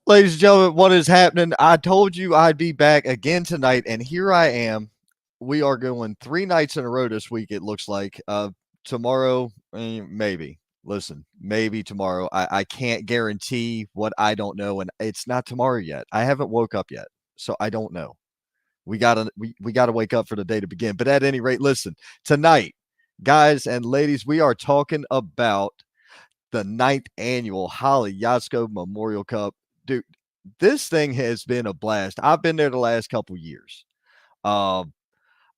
Ladies and gentlemen, what is happening? I told you I'd be back again tonight, and here I am. We are going 3 nights in a row this week, it looks like. Tomorrow, maybe. Listen, maybe tomorrow. I can't guarantee what I don't know, and it's not tomorrow yet. I haven't woke up yet, so I don't know. We gotta wake up for the day to begin. But at any rate, listen, tonight, guys and ladies, we are talking about the ninth annual Hollie Yatsko Memorial Cup. Dude, this thing has been a blast. I've been there the last couple years. Um,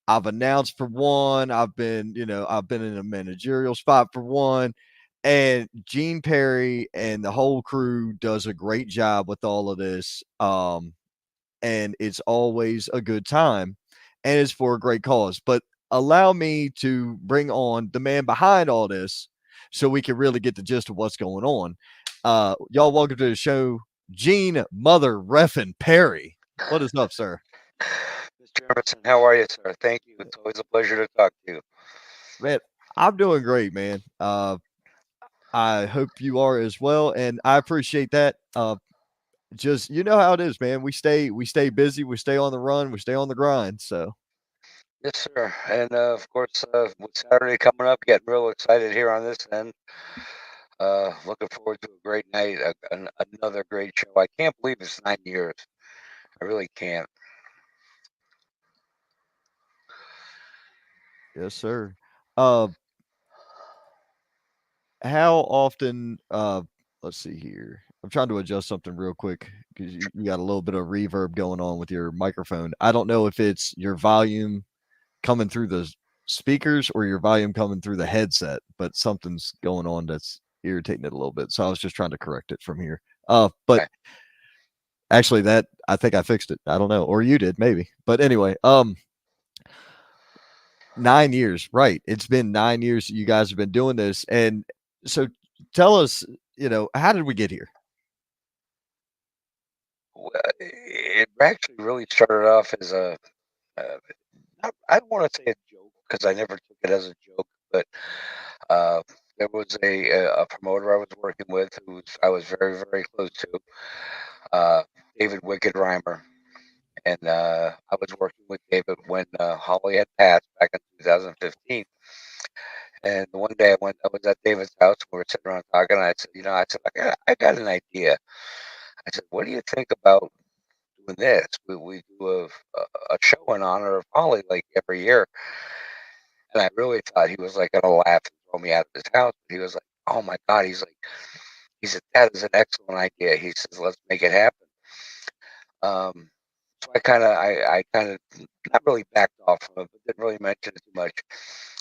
I've announced for one. I've been in a managerial spot for one. And Gene Parry and the whole crew does a great job with all of this. And it's always a good time. And it's for a great cause. But allow me to bring on the man behind all this so we can really get the gist of what's going on. Y'all, welcome to the show, Gene Mother Reffin Parry. What is up, sir? Mr. Emerson, how are you, sir? Thank you. It's always a pleasure to talk to you. Man, I'm doing great, man. I hope you are as well, and I appreciate that. Just you know how it is, man. We stay busy, we stay on the run, we stay on the grind. So Yes, sir. And of course, with Saturday coming up, getting real excited here on this end. Looking forward to a great night, another great show. I can't believe it's 9 years. I really can't. yes, sir. Uh, how often? Let's see here. I'm trying to adjust something real quick because you got a little bit of reverb going on with your microphone. I don't know if it's your volume coming through the speakers or your volume coming through the headset, but something's going on that's irritating it a little bit. So I was just trying to correct it from here. But Okay. actually that I think I fixed it. I don't know. Or you did, maybe. But anyway, 9 years, right. It's been 9 years that you guys have been doing this. And so tell us, how did we get here? Well, it actually really started off as uh, I don't want to say a joke because I never took it as a joke, but uh, there was a promoter I was working with who I was very, very close to, uh, David Wicked Reimer. And I was working with David when Holly had passed back in 2015. And one day I was at David's house. We were sitting around talking. And I got an idea. I said, what do you think about doing this? We do a show in honor of Holly like every year. And I really thought he was like going to laugh and throw me out of his house. But he was like, oh my God. He said, that is an excellent idea. He says, let's make it happen. Um, so I kind of not really backed off from it, but didn't really mention it too much.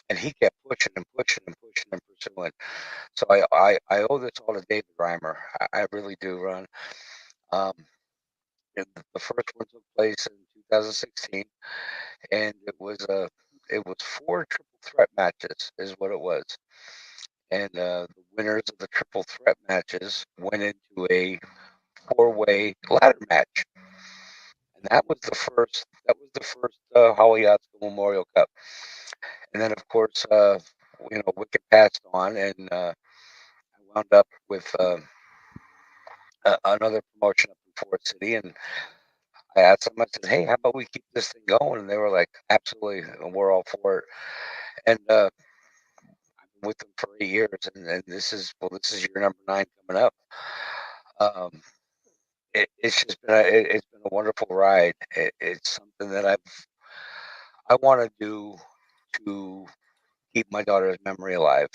And he kept pushing and pushing and pushing and pursuing. So I owe this all to David Reimer. I really do, Ron. Um, and the first one took place in 2016, and it was four triple threat matches, is what it was. And the winners of the triple threat matches went into a four-way ladder match. And that was the first. That was the first Holly Yatsko Memorial Cup. And then, of course, Wicked passed on, and I wound up with another promotion up in Fort City. And I asked them, I said, "Hey, how about we keep this thing going?" And they were like, "Absolutely, and we're all for it." And I've been with them for 8 years, and this is your number nine coming up. Um, it's been a wonderful ride. It's something that I want to do to keep my daughter's memory alive.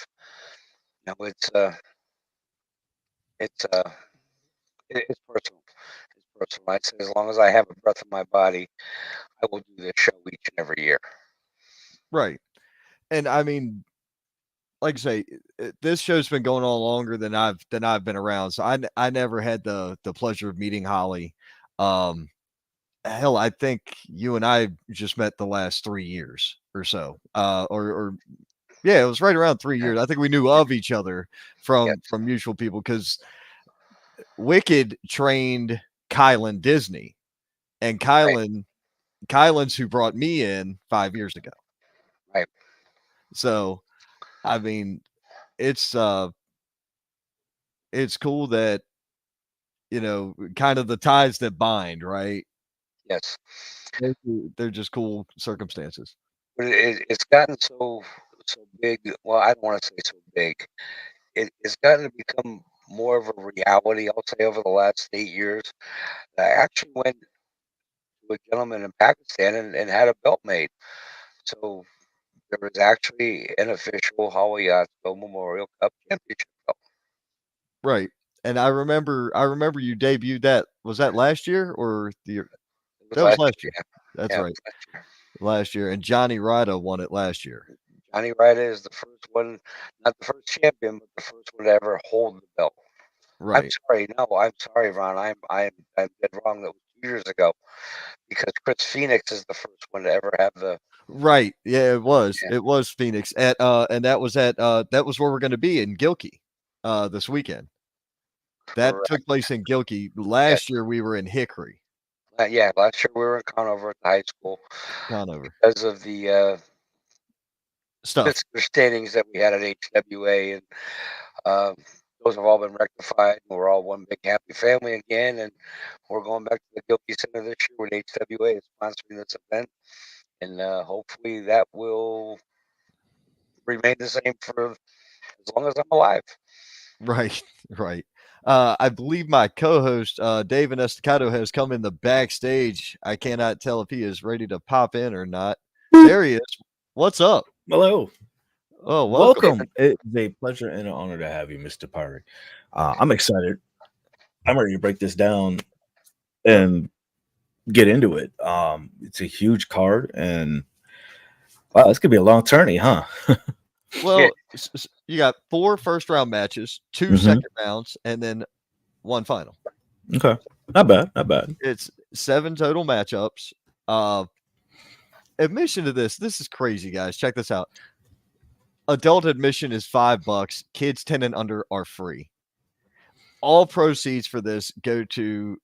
Now it's it's personal. It's personal. I say as long as I have a breath in my body, I will do this show each and every year. Right. And I mean, like I say, this show's been going on longer than I've been around. So I never had the pleasure of meeting Holly. Um, hell, I think you and I just met the last 3 years or so. Or yeah, it was right around 3 years. I think we knew of each other Yes, from mutual people because Wicked trained Kylan Disney, and right, Kylan's who brought me in 5 years ago. right. So I mean, it's it's cool that kind of the ties that bind, right? Yes, They're just cool circumstances. but it's gotten so big. Well, I don't want to say so big. It's gotten to become more of a reality. I'll say over the last 8 years. I actually went to a gentleman in Pakistan and had a belt made. So there was actually an official Hollie Yatsko Memorial Cup championship belt. Right. And I remember you debuted that. Was that last year or the year? It was That was last last year. year. Yeah, That's yeah, it right. was last year. Last year. And Johnny Ryder won it last year. Johnny Ryder is the first one, not the first champion, but the first one to ever hold the belt. I'm Right. sorry, no, I'm sorry, Ron. I'm dead wrong. That was 2 years ago because Chris Phoenix is the first one to ever have the. Right. Yeah, it was. Yeah, It was Phoenix at and that was at that was where we're going to be in Gilkey this weekend. That took correct. place in Gilkey. Yes. Last year we were in Hickory, Yeah, last year we were in Conover at the high school Conover. because of the Stuff. misunderstandings that we had at HWA, and um, those have all been rectified. We're all one big happy family again, and we're going back to the Gilkey Center this year with HWA is sponsoring this event, and hopefully that will remain the same for as long as I'm alive. Right. Right. I believe my co-host David Estacado has come in the backstage. I cannot tell if he is ready to pop in or not. There he is. What's up? Hello. Oh, welcome. David, Welcome. It is a pleasure and an honor to have you, Mr. Parry. I'm excited. I'm ready to break this down and get into it. It's a huge card, and wow, this could be a long tourney, huh? Well, you got 4 first round matches, 2 hmm second rounds, and then 1 final. Okay, not bad, not bad. It's 7 total matchups. Uh, Admission to this is crazy, guys. Check this out. Adult admission is $5. Kids 10 and under are free. All proceeds for this go to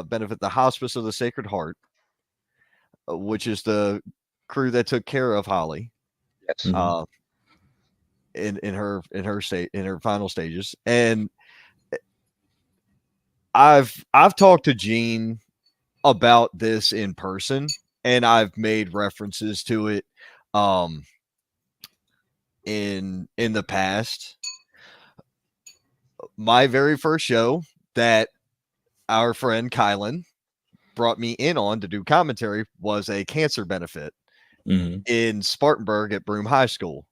benefit the Hospice of the Sacred Heart, which is the crew that took care of Holly yes, Mhm. uh, in her final stages. And I've talked to Gene about this in person, and I've made references to it um, in the past. My very first show that our friend Kylan brought me in on to do commentary was a cancer benefit Mhm. in Spartanburg at Broome High School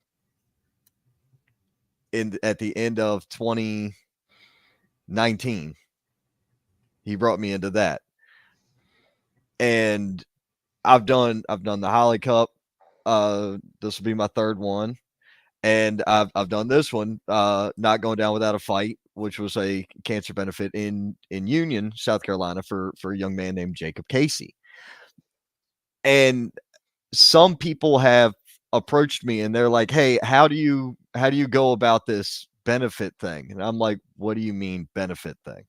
at the end of 2019. He brought me into that. And I've done the Hollie Cup. This will be my third one. And I've done this one, not going down without a fight, which was a cancer benefit in Union, South Carolina, for a young man named Jacob Casey. And some people have approached me and they're like, "Hey, how do you go about this benefit thing?" And I'm like, "What do you mean benefit thing?"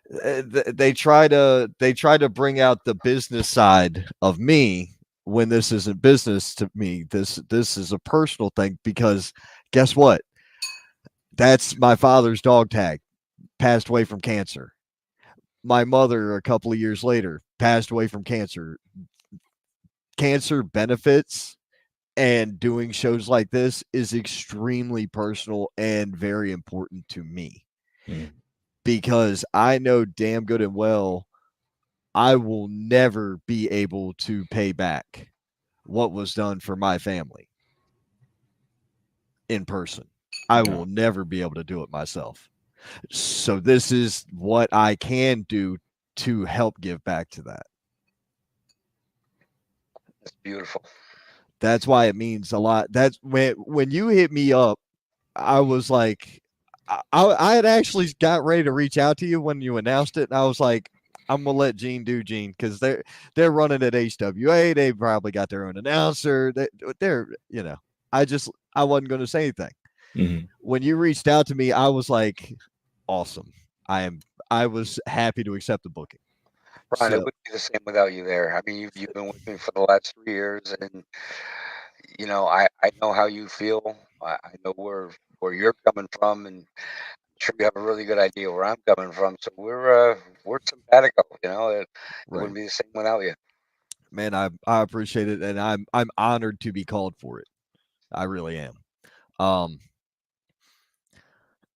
They try to bring out the business side of me when this isn't business to me. This is a personal thing because guess what? That's my father's dog tag. Passed away from cancer. My mother, a couple of years later, passed away from cancer. Cancer benefits and doing shows like this is extremely personal and very important to me Mhm. because I know damn good and well I will never be able to pay back what was done for my family in person. I Yeah. will never be able to do it myself. So this is what I can do to help give back to that. it's beautiful. That's why it means a lot. That's when you hit me up, I was like, I had actually got ready to reach out to you when you announced it, and I was like, I'm gonna let Gene do Gene because they're running at HWA. They probably got their own announcer. They're I wasn't going to say anything. Mhm. When you reached out to me, I was like, awesome. I was happy to accept the booking. Ron, it So wouldn't be the same without you there. I mean, you've been with me for the last 3 years, and I know how you feel. I know where you're coming from, and I'm sure you have a really good idea where I'm coming from. So we're simpatico. It Right. wouldn't be the same without you. Man, I appreciate it, and I'm honored to be called for it. I really am.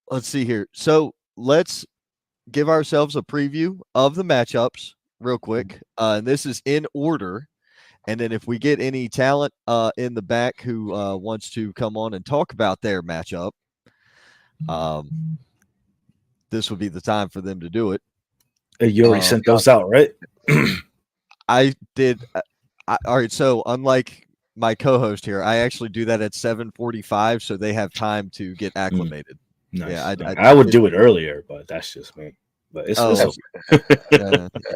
Let's see here. So let's give ourselves a preview of the matchups real quick. And this is in order. And then if we get any talent in the back who wants to come on and talk about their matchup, this would be the time for them to do it. You already sent those out, right? I did. All right. So unlike my co-host here, I actually do that at 7:45, so they have time to get acclimated. Nice. Yeah, I would do it earlier, but that's just me. But it's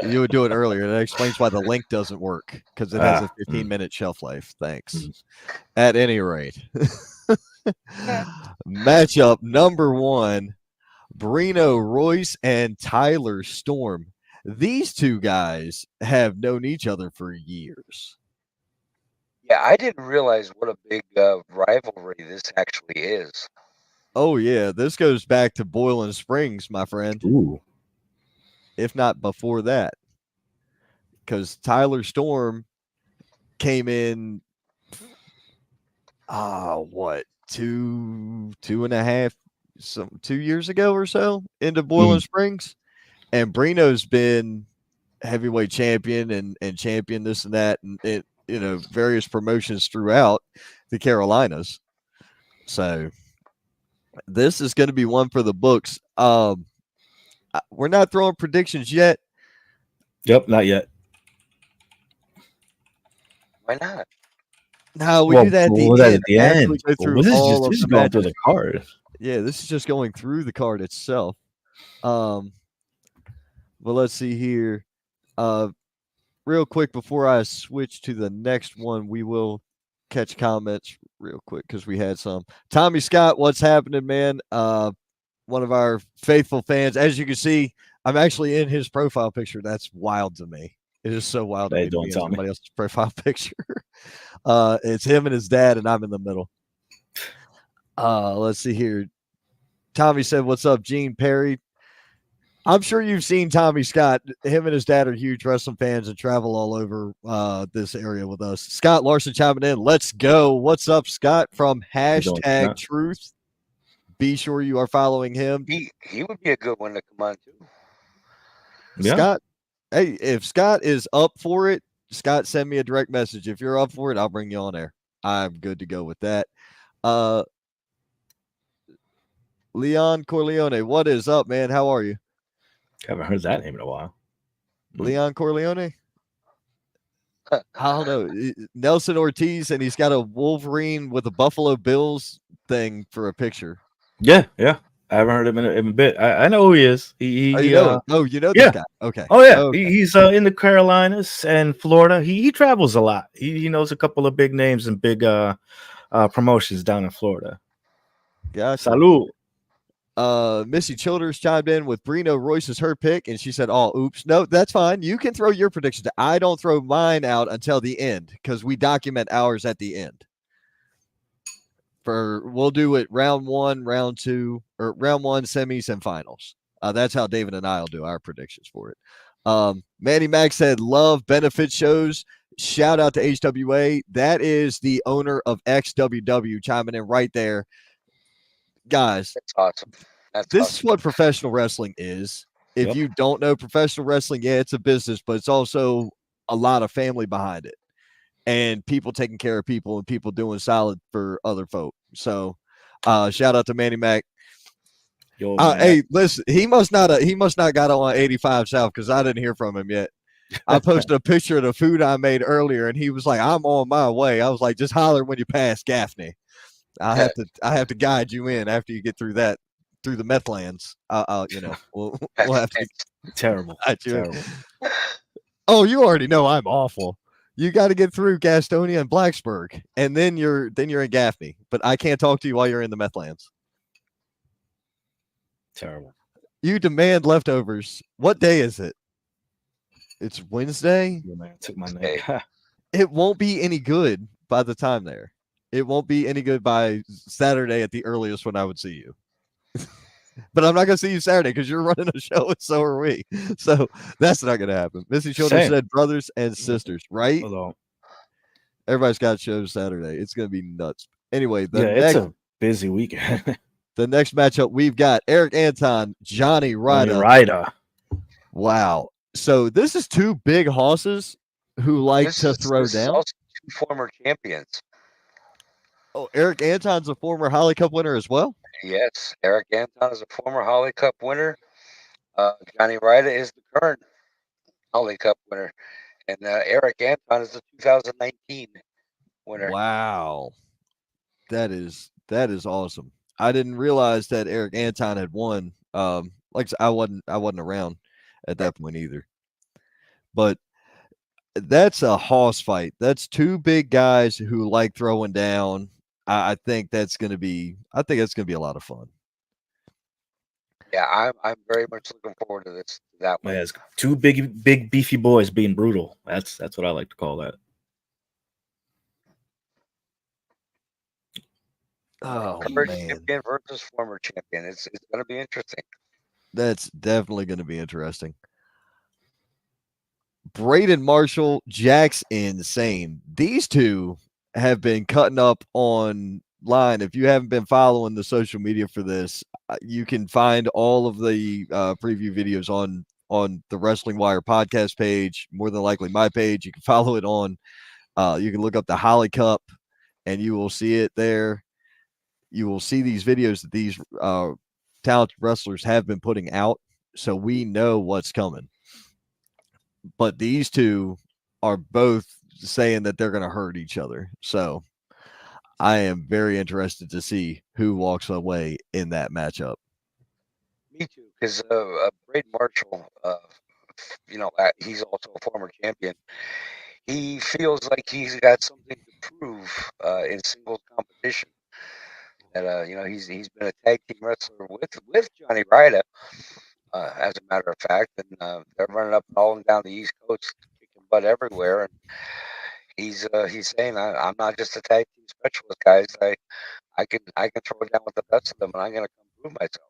you would do it earlier. That explains why the link doesn't work, because it has a 15-minute shelf life. Thanks. At any rate, matchup number 1, Brino Royce and Tyler Storm. These two guys have known each other for years. Yeah, I didn't realize what a big rivalry this actually is. Oh, yeah. This goes back to Boiling Springs, my friend. Ooh. If not before that. Because Tyler Storm came in, 2 years ago or so into Boiling Springs. And Brino's been heavyweight champion and champion this and that, and various promotions throughout the Carolinas. So this is going to be one for the books. We're not throwing predictions yet. Yep, not yet. Why not? No, we do that at the end. At the end. Go through This all is of going through the card. Yeah, this is just going through the card itself. Well, let's see here. Real quick before I switch to the next one, we will catch comments real quick because we had some. Tommy Scott, what's happening, man? One of our faithful fans. As you can see, I'm actually in his profile picture. That's wild to me. It is so wild to me to be in somebody else's profile picture. It's him and his dad, and I'm in the middle. Let's see here. Tommy said, "What's up, Gene Parry?" I'm sure you've seen Tommy Scott. Him and his dad are huge wrestling fans and travel all over this area with us. Scott Larson chiming in. Let's go. What's up, Scott? From #Truth. Be sure you are following him. He would be a good one to come on too. Yeah. Scott, hey, if Scott is up for it, Scott, send me a direct message. If you're up for it, I'll bring you on there. I'm good to go with that. Leon Corleone, what is up, man? How are you? Haven't heard that name in a while. Leon Corleone? I don't know. Nelson Ortiz, and he's got a Wolverine with a Buffalo Bills thing for a picture. Yeah. I haven't heard him in a bit. I know who he is. You know this guy. Okay. Oh, yeah. Okay. He's in the Carolinas and Florida. He travels a lot. He knows a couple of big names and big promotions down in Florida. Gotcha. Salud. Missy Childers chimed in with Brino Royce is her pick, and she said, "Oh, oops, no, that's fine. You can throw your predictions. I don't throw mine out until the end because we document ours at the end. We'll do it round 1, round 2, or round 1, semis, and finals. That's how David and I will do our predictions for it." Manny Mac said, "Love benefit shows. Shout out to HWA. That is the owner of XWW chiming in right there." Guys, that's awesome. This is what professional wrestling is. If you don't know professional wrestling, yeah, it's a business, but it's also a lot of family behind it and people taking care of people and people doing solid for other folk. So shout out to Manny Mac. Hey, listen, he must not got on 85 South because I didn't hear from him yet. I posted a picture of the food I made earlier and he was like, "I'm on my way." I was like, "Just holler when you pass Gaffney. I have to guide you in after you get through the Methlands. We'll have to." Terrible. Oh, you already know I'm awful. You got to get through Gastonia and Blacksburg, and then you're in Gaffney. But I can't talk to you while you're in the Methlands. Terrible. You demand leftovers. What day is it? It's Wednesday. Yeah, man, took my name. It won't be any good by the time there. It won't be any good by Saturday at the earliest when I would see you. But I'm not gonna see you Saturday because you're running a show, and so are we. So that's not gonna happen. Missy Children Same. said brothers and sisters, right? Although, Everybody's got shows Saturday. It's gonna be nuts. Anyway, yeah, it's a busy weekend. the next matchup we've got Eric Anton, Johnny Ryder. Ryder. Wow. So this is two big hosses who like to throw this is down. also two former champions. Oh, Eric Anton's a former Hollie Cup winner as well. Yes, Eric Anton is a former Hollie Cup winner. Johnny Ryder is the current Hollie Cup winner, and Eric Anton is the 2019 winner. Wow. That is awesome. I didn't realize that Eric Anton had won. Like I said, I wasn't around at that point either. But that's a hoss fight. That's two big guys who like throwing down. I think that's gonna be a lot of fun. Yeah, I'm very much looking forward to that one. Yeah, it's two big beefy boys being brutal. That's what I like to call that. Oh Current man, champion versus former champion. It's going to be interesting. that's definitely going to be interesting. Braden Marshall, Jack's insane. These two have been cutting up online. If you haven't been following the social media for this, you can find all of the preview videos on the Wrestling Wire podcast page. More than likely, my page. You can follow it on. You can look up the Hollie Cup, and you will see it there. You will see these videos that these talented wrestlers have been putting out, so we know what's coming. But these two are both saying that they're going to hurt each other. So I am very interested to see who walks away in that matchup. Me too, because Braden Marshall, he's also a former champion. He feels like he's got something to prove in singles competition. That he's been a tag team wrestler with Johnny Ryder, as a matter of fact, and they're running up and all down the East Coast, kicking butt everywhere. And he's saying, I'm not just a tag team specialist, guys. I can throw it down with the best of them, and I'm going to come prove myself.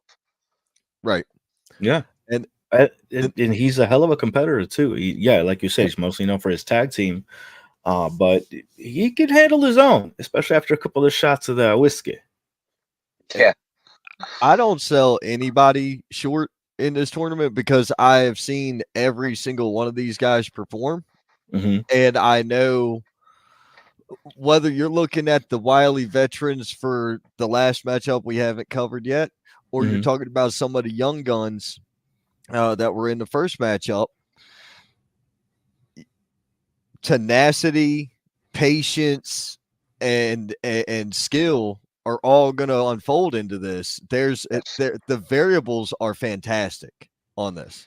Right. Yeah, and he's a hell of a competitor too. Like you said, he's mostly known for his tag team, but he can handle his own, especially after a couple of shots of the whiskey. Yeah. I don't sell anybody short in this tournament because I have seen every single one of these guys perform. Mm-hmm. And I know whether you're looking at the wily veterans for the last matchup we haven't covered yet, or you're talking about some of the young guns that were in the first matchup, tenacity, patience, and skill are all going to unfold into this. The variables are fantastic on this.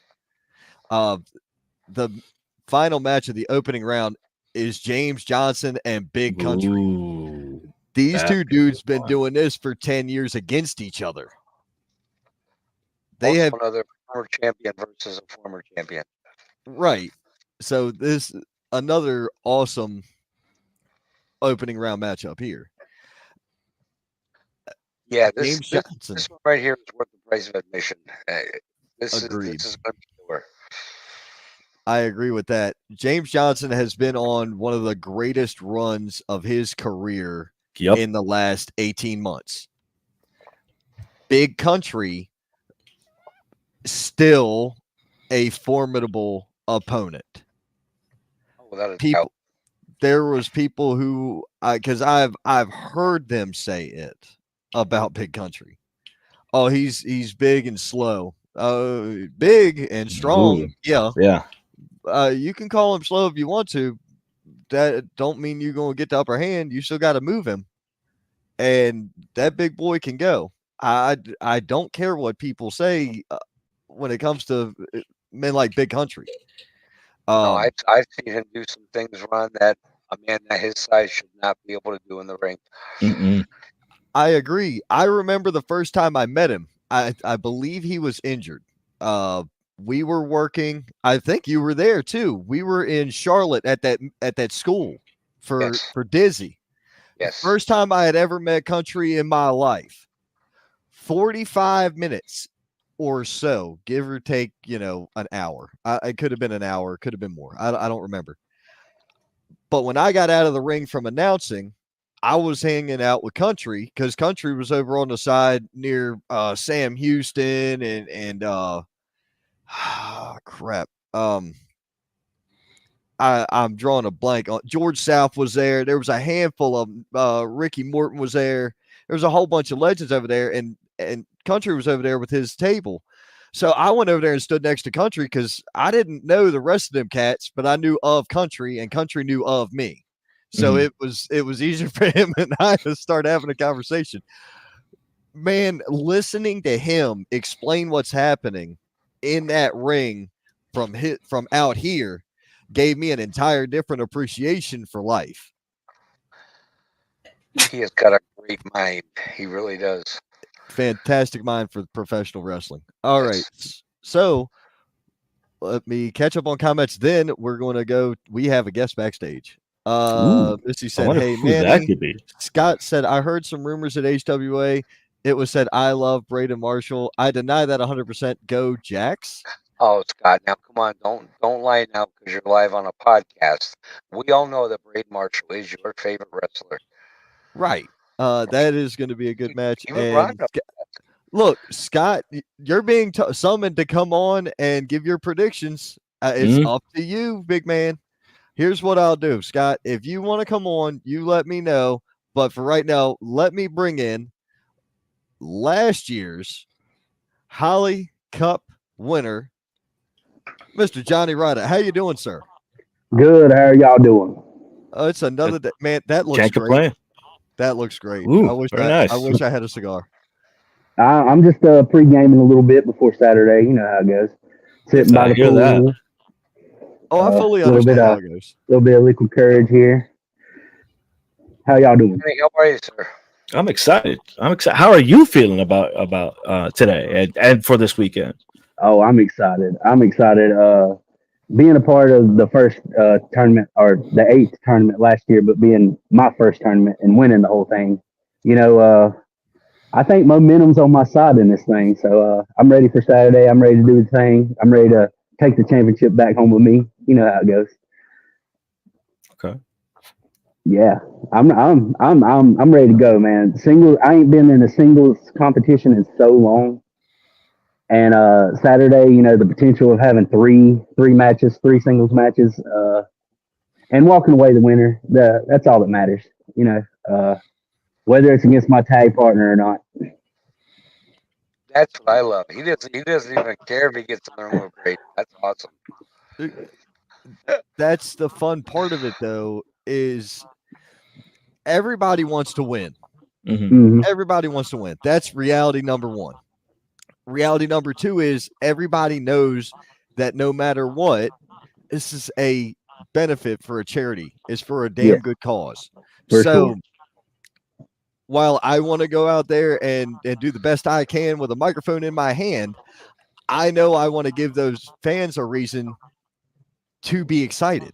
The final match of the opening round is James Johnson and Big Country. Ooh, These two dudes been doing this for 10 years against each other. They also have another former champion versus a former champion. Right. So this another awesome opening round matchup here. Yeah, James Johnson. This one right here is worth the price of admission. This is going to be sure. I agree with that. James Johnson has been on one of the greatest runs of his career in the last 18 months. Big Country, still a formidable opponent. There was people who, because I've heard them say it about Big Country. Oh, he's big and slow. Big and strong. Ooh, yeah. You can call him slow if you want to. That don't mean you're going to get the upper hand. You still got to move him, and that big boy can go. I don't care what people say when it comes to men like Big Country. No, I've seen him do some things run that a man at his size should not be able to do in the ring. Mm-mm. I agree. I remember the first time I met him. I believe he was injured. We were working. I think you were there too. We were in Charlotte at that school for Dizzy. Yes. First time I had ever met Country in my life. 45 minutes or so, give or take, an hour. It could have been an hour, could have been more. I don't remember. But when I got out of the ring from announcing, I was hanging out with Country because Country was over on the side near Sam Houston and crap. I'm drawing a blank. George South was there. There was a handful of Ricky Morton was there. There was a whole bunch of legends over there, and Country was over there with his table. So I went over there and stood next to Country because I didn't know the rest of them cats, but I knew of Country, and Country knew of me. So it was easier for him and I to start having a conversation. Man, listening to him explain what's happening in that ring from out here gave me an entire different appreciation for life. He has got a great mind. He really does. Fantastic mind for professional wrestling. All right. So let me catch up on comments. Then we're going to go. We have a guest backstage. Missy said, "Hey, Manny." Scott said, "I heard some rumors at HWA. It was said I love Braden Marshall. I deny that 100%. Go Jax." Oh, Scott, now come on, don't lie now because you're live on a podcast. We all know that Braden Marshall is your favorite wrestler. Right. That is going to be a good match. Even And Ron knows. look, Scott, you're being summoned to come on and give your predictions. It's up to you, big man. Here's what I'll do, Scott. If you want to come on, you let me know. But for right now, let me bring in last year's Hollie Cup winner, Mr. Johnny Ryder. How you doing, sir? Good. How are y'all doing? It's another day. Man, that looks great. Complain. That looks great. Ooh, I wish nice. I wish I had a cigar. I'm just pre-gaming a little bit before Saturday. You know how it goes. Sitting by the pool. That. Oh, I fully understand how it goes. A little bit of liquid courage here. How y'all doing? Hey, how are you, sir? I'm excited. How are you feeling about today and for this weekend? Oh, I'm excited. Being a part of the first tournament or the 8th tournament last year, but being my first tournament and winning the whole thing, I think momentum's on my side in this thing. So I'm ready for Saturday. I'm ready to do the thing. I'm ready to take the championship back home with me. You know how it goes. Okay. Yeah, I'm ready to go, man. Singles. I ain't been in a singles competition in so long. And Saturday, the potential of having three singles matches, and walking away the winner. That's all that matters. Whether it's against my tag partner or not. That's what I love. He doesn't even care if he gets on with Braden. That's awesome. That's the fun part of it, though, is everybody wants to win. Mm-hmm. Everybody wants to win. That's reality number one. Reality number two is everybody knows that no matter what, this is a benefit for a charity. It's for a damn good cause. Sure. While I want to go out there and do the best I can with a microphone in my hand, I know I want to give those fans a reason to be excited.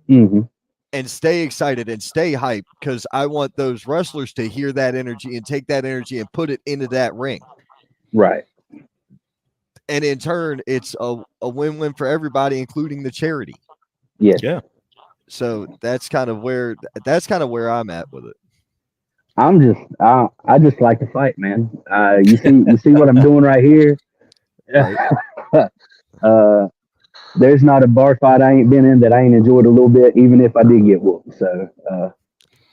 Mm-hmm. And stay excited and stay hyped because I want those wrestlers to hear that energy and take that energy and put it into that ring. Right. And in turn, it's a win-win for everybody, including the charity. Yes. Yeah. So that's kind of where I'm at with it. I just like to fight, man. You see what I'm doing right here. Right. There's not a bar fight I ain't been in that I ain't enjoyed a little bit, even if I did get whooped. So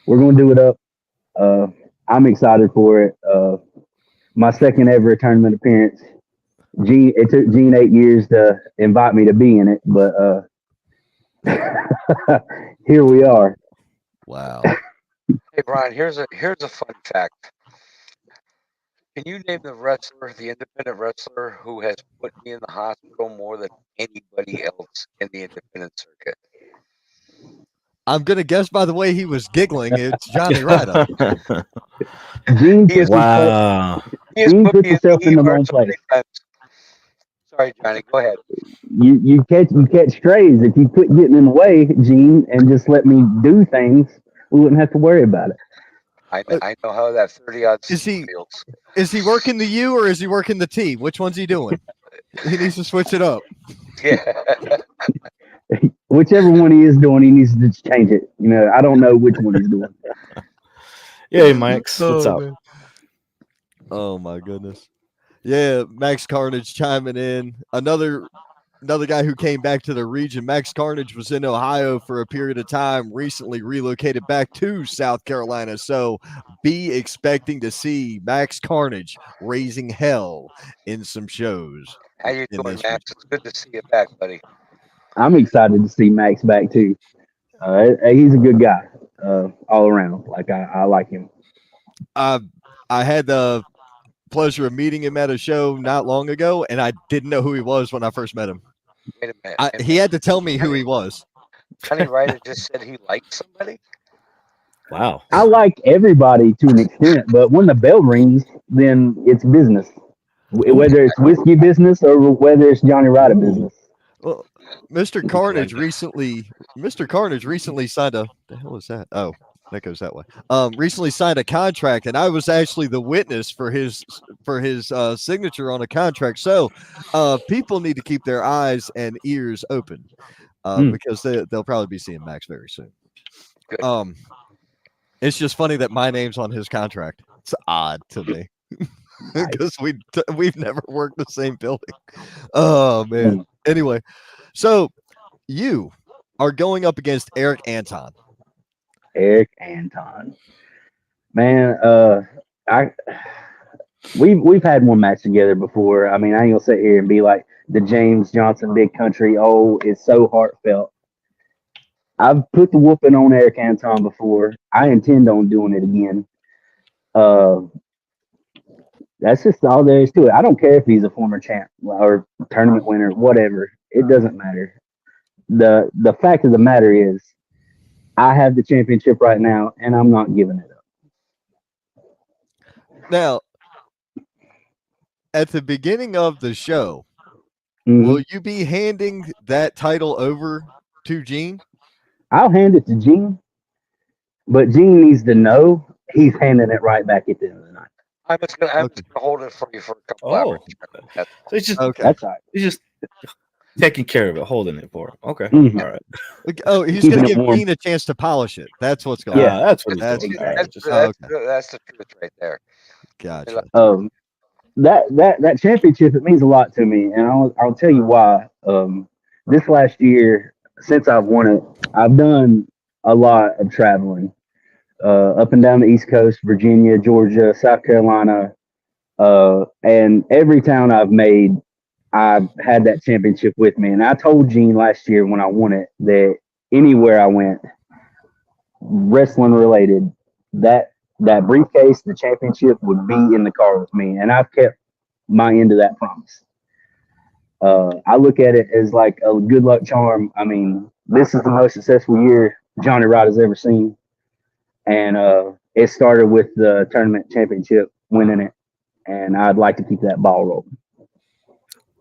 we're gonna do it up. I'm excited for it. My second ever tournament appearance. It took Gene 8 years to invite me to be in it, but here we are. Wow. Hey, Brian, here's a fun fact. Can you name the independent wrestler who has put me in the hospital more than anybody else in the independent circuit? I'm going to guess by the way he was giggling, it's Johnny Ryder. Gene He has put himself in the wrong place. Sorry, Johnny, go ahead. You catch strays. If you quit getting in the way, Gene, and just let me do things, we wouldn't have to worry about it. I know how that 30-odd Is he- feels. Is he working the U or is he working the T? Which one's he doing? He needs to switch it up. Yeah. Whichever one he is doing, he needs to change it. I don't know which one he's doing. Hey, Max, what's up? Man. Oh my goodness. Yeah, Max Carnage chiming in. Another guy who came back to the region. Max Carnage was in Ohio for a period of time, recently relocated back to South Carolina. So be expecting to see Max Carnage raising hell in some shows. How you In doing, this Max? It's good to see you back, buddy. I'm excited to see Max back too. He's a good guy all around. Like I like him. I had the pleasure of meeting him at a show not long ago, and I didn't know who he was when I first met him. Wait a minute. He had to tell me who he was. Johnny Ryder just said he liked somebody. Wow. I like everybody to an extent, but when the bell rings, then it's business. Whether it's whiskey business or whether it's Johnny Ryder business. Well, Mr. Carnage recently signed a. The hell is that? Oh, that goes that way. Recently signed a contract, and I was actually the witness for his signature on a contract. So, people need to keep their eyes and ears open, because they'll probably be seeing Max very soon. Good. It's just funny that my name's on his contract. It's odd to me because we've never worked the same building. Oh man. Anyway, so you are going up against Eric Anton. Eric Anton, man, we've had one match together before. I mean, I ain't gonna sit here and be like the James Johnson Big Country. Oh, it's so heartfelt. I've put the whooping on Eric Anton before. I intend on doing it again. That's just all there is to it. I don't care if he's a former champ or tournament winner, whatever. It doesn't matter. The fact of the matter is, I have the championship right now, and I'm not giving it up. Now, at the beginning of the show, will you be handing that title over to Gene? I'll hand it to Gene, but Gene needs to know he's handing it right back at the end of the night. I'm just gonna hold it for you for a couple hours. So it's just Okay. That's all right. he's just taking care of it, holding it for him. Okay, Mhm. all right. Oh, he's Keeping going to it give warm. Gene a chance to polish it. That's what's going Yeah, on. that's what he's That's doing. fair. All right, just- That's the truth right there. Gotcha. That championship, it means a lot to me, and I'll tell you why. This last year, since I've won it, I've done a lot of traveling, up and down the East Coast, Virginia, Georgia, South Carolina, and every town I've made, I've had that championship with me. And I told Gene last year when I won it that anywhere I went, wrestling related, that briefcase, the championship would be in the car with me. And I've kept my end of that promise. I look at it as like a good luck charm. I mean, this is the most successful year Johnny Ryder's ever seen. And it started with the tournament championship, winning it. And I'd like to keep that ball rolling.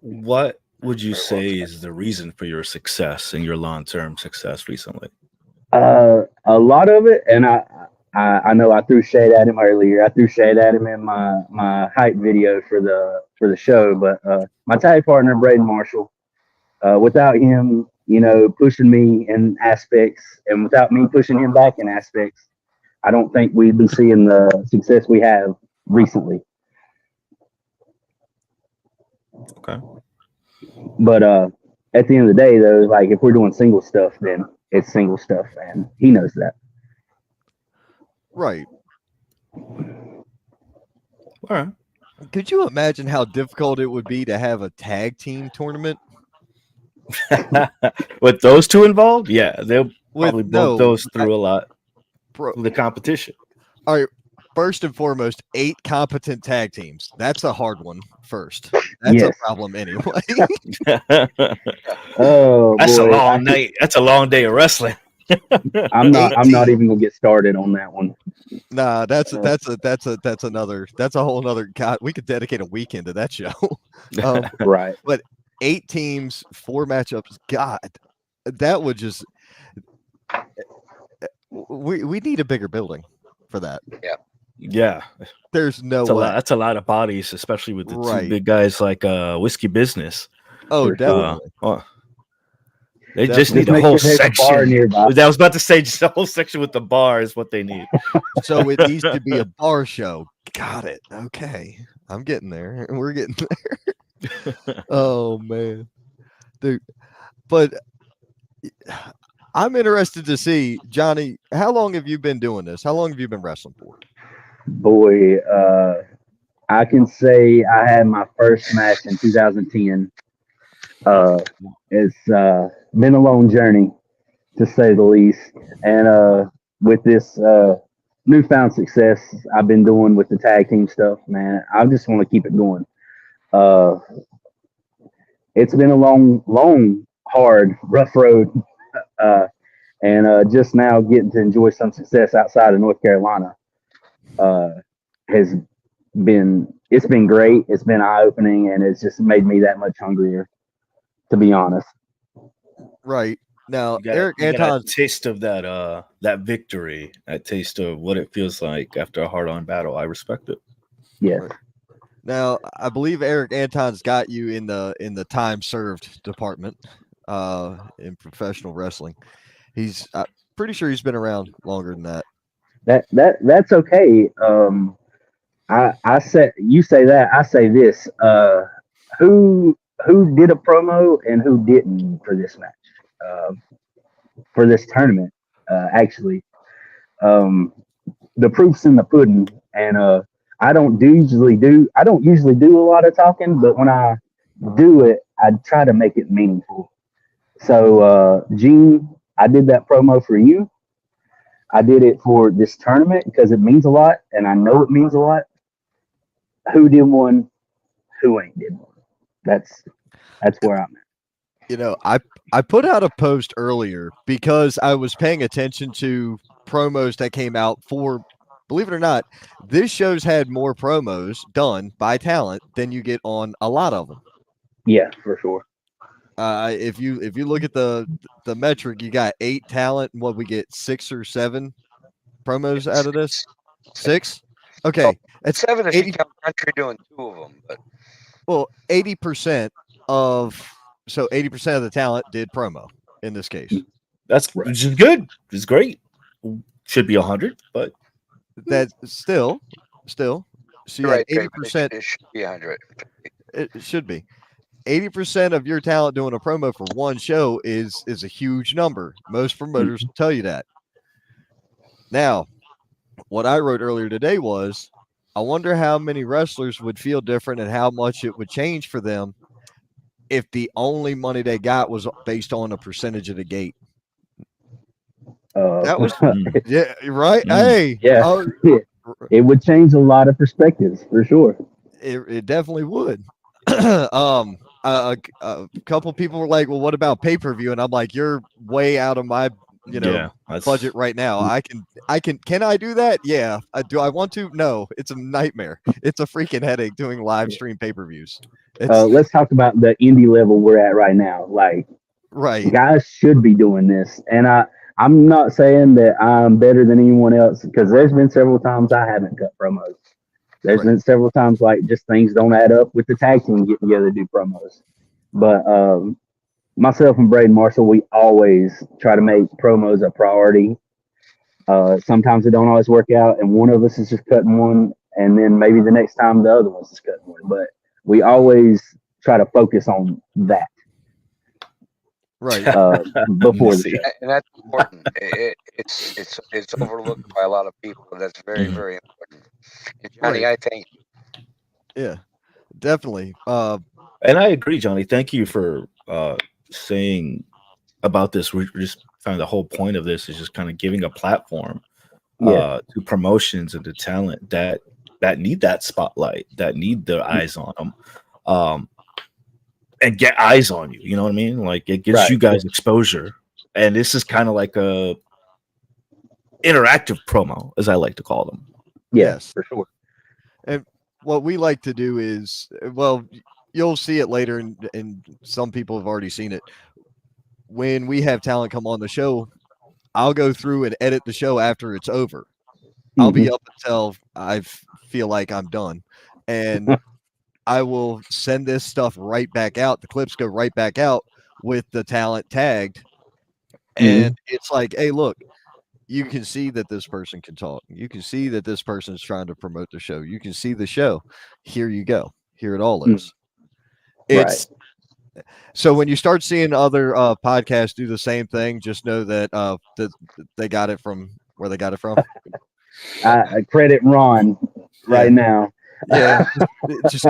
What would you say is the reason for your success and your long-term success recently? A lot of it, and I know I threw shade at him earlier. I threw shade at him in my hype video for the show, but my tag partner Braden Marshall, without him, pushing me in aspects, and without me pushing him back in aspects, I don't think we'd be seeing the success we have recently. Okay. But at the end of the day, though, like if we're doing single stuff, then it's single stuff, and he knows that. Right. All right. Could you imagine how difficult it would be to have a tag team tournament? With those two involved, yeah, they'll probably bump those no, through a lot. Bro, The competition. all right. First and foremost, 8 competent tag teams. That's a hard one first. That's Yes. a problem anyway. Oh, That's boy, a long night. That's a long day of wrestling. I'm not even gonna get started on that one. Nah, that's a whole nother. God, we could dedicate a weekend to that show. Right. But 8 teams, 4 matchups. God, that would just. We need a bigger building for that. Yeah, There's no that's a way. lot. That's a lot of bodies, especially with the two Right. big guys like Whiskey Business. Oh, For sure. definitely. They Definitely. just need Just a make whole sure there's a bar section. nearby. I was about to say just a whole section with the bar is what they need. So it needs to be a bar show. Got it. Okay. I'm getting there. We're getting there. Oh man. Dude. But I'm interested to see, Johnny, how long have you been doing this? How long have you been wrestling for? Boy, I can say I had my first match in 2010. It's been a long journey, to say the least. And with this newfound success I've been doing with the tag team stuff, man, I just want to keep it going. Uh, it's been a long, hard, rough road. Uh, and just now getting to enjoy some success outside of North Carolina uh, has it's been great. It's been eye opening, and it's just made me that much hungrier, to be honest. Right. Now, You got, Eric you got a Anton's taste of that victory, that taste of what it feels like after a hard-on battle. I respect it. Yes. Right. Now, I believe Eric Anton's got you in the time served department in professional wrestling. He's pretty sure he's been around longer than that. That's okay. I say you say that, I say this. Who did a promo and who didn't for this match? For this tournament, actually. The proof's in the pudding, and I don't usually do a lot of talking, but when I do it, I try to make it meaningful. So, Gene, I did that promo for you. I did it for this tournament because it means a lot, and I know it means a lot. Who did one? Who ain't did one? That's where I'm at. You know, I put out a post earlier because I was paying attention to promos that came out for, believe it or not, this show's had more promos done by talent than you get on a lot of them. Yeah, for sure. If you look at the metric, you got 8 talent, and what we get 6 or 7 promos out of this. 6. Okay, it's 7 if 80. you count Country doing 2 of them. But Well, 80% of the talent did promo in this case. That's Right. which is good. It's great. Should be 100, but That still. So you you're had right, Trey, 80%. it should be 100. It should be 80% of your talent doing a promo for one show is a huge number. Most promoters tell you that. Now, what I wrote earlier today was, I wonder how many wrestlers would feel different and how much it would change for them if the only money they got was based on a percentage of the gate. That was yeah, right. Hey, yeah. It would change a lot of perspectives for sure. it definitely would. A couple people were like, "Well, what about pay-per-view?" And I'm like, "You're way out of my, budget right now. I can I do that? Yeah. Do I want to? No. It's a nightmare. It's a freaking headache doing live stream pay-per-views. Let's talk about the indie level we're at right now. Like, right. guys should be doing this, and I'm not saying that I'm better than anyone else, because there's been several times I haven't cut promos. There's been several times like just things don't add up with the tag team getting together to do promos. But myself and Braden Marshall, we always try to make promos a priority. Sometimes it don't always work out, and one of us is just cutting one, and then maybe the next time the other one's just cutting one. But we always try to focus on that. Right. Before the show. And that's important. It's overlooked by a lot of people. That's very, very important. And Johnny, I thank you. Yeah, definitely. And I agree, Johnny. Thank you for saying about this. We just found the whole point of this is just kind of giving a platform to promotions and to talent that need that spotlight, that need the eyes on them. And get eyes on you, you know what I mean? Like, it gives you guys exposure, and this is kind of like a interactive promo, as I like to call them. Yes, for sure. And what we like to do is, well, you'll see it later, and some people have already seen it. When we have talent come on the show, I'll go through and edit the show after it's over. I'll be up until I feel like I'm done, and I will send this stuff right back out. The clips go right back out with the talent tagged, and it's like, hey, look, you can see that this person can talk. You can see that this person is trying to promote the show. You can see the show. Here you go. Here it all is. It's so when you start seeing other podcasts do the same thing, just know that that they got it from where they got it from. I credit Ron right now. Yeah, just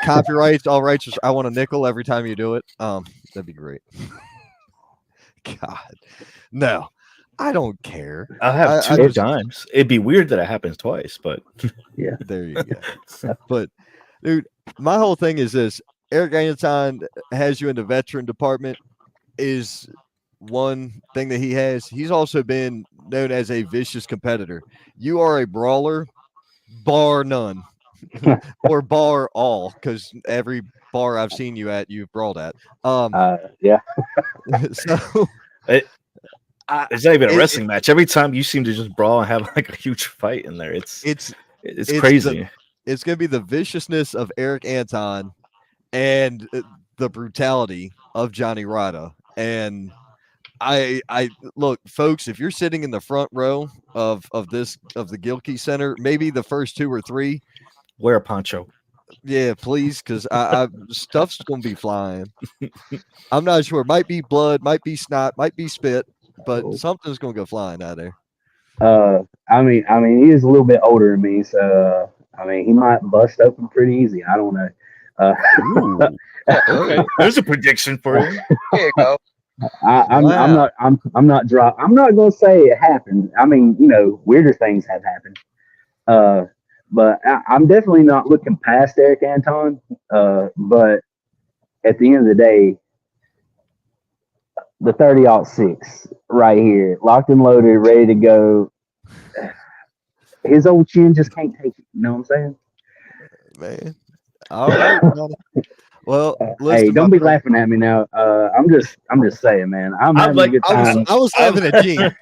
copyrights, all rights. I want a nickel every time you do it. That'd be great. God, no, I don't care. I'll have two times. It'd be weird that it happens twice, but yeah, there you go. But dude, my whole thing is this: Eric Anton has you in the veteran department. Is one thing that he has. He's also been known as a vicious competitor. You are a brawler, bar none, or bar all, because every bar I've seen you at, you've brawled at. Yeah. So it's not even a wrestling match. Every time you seem to just brawl and have like a huge fight in there. It's crazy. It's gonna be the viciousness of Eric Anton and the brutality of Johnny Rada. And I look, folks, if you're sitting in the front row of the Gilkey Center, maybe the first 2 or 3, wear a poncho. Yeah, please, because I stuff's gonna be flying. I'm not sure. Might be blood, might be snot, might be spit, but something's gonna go flying out there. I mean, he is a little bit older than me, so I mean, he might bust open pretty easy. I don't know. Okay, there's a prediction for you. There you go. I'm not gonna say it happened. I mean, weirder things have happened. But I'm definitely not looking past Eric Anton. But at the end of the day, the 30-06 right here, locked and loaded, ready to go. His old chin just can't take it. You know what I'm saying? Man. All right. Well, hey, don't be laughing at me now. I'm just saying, man. I'm having a good time. I was laughing at Gene.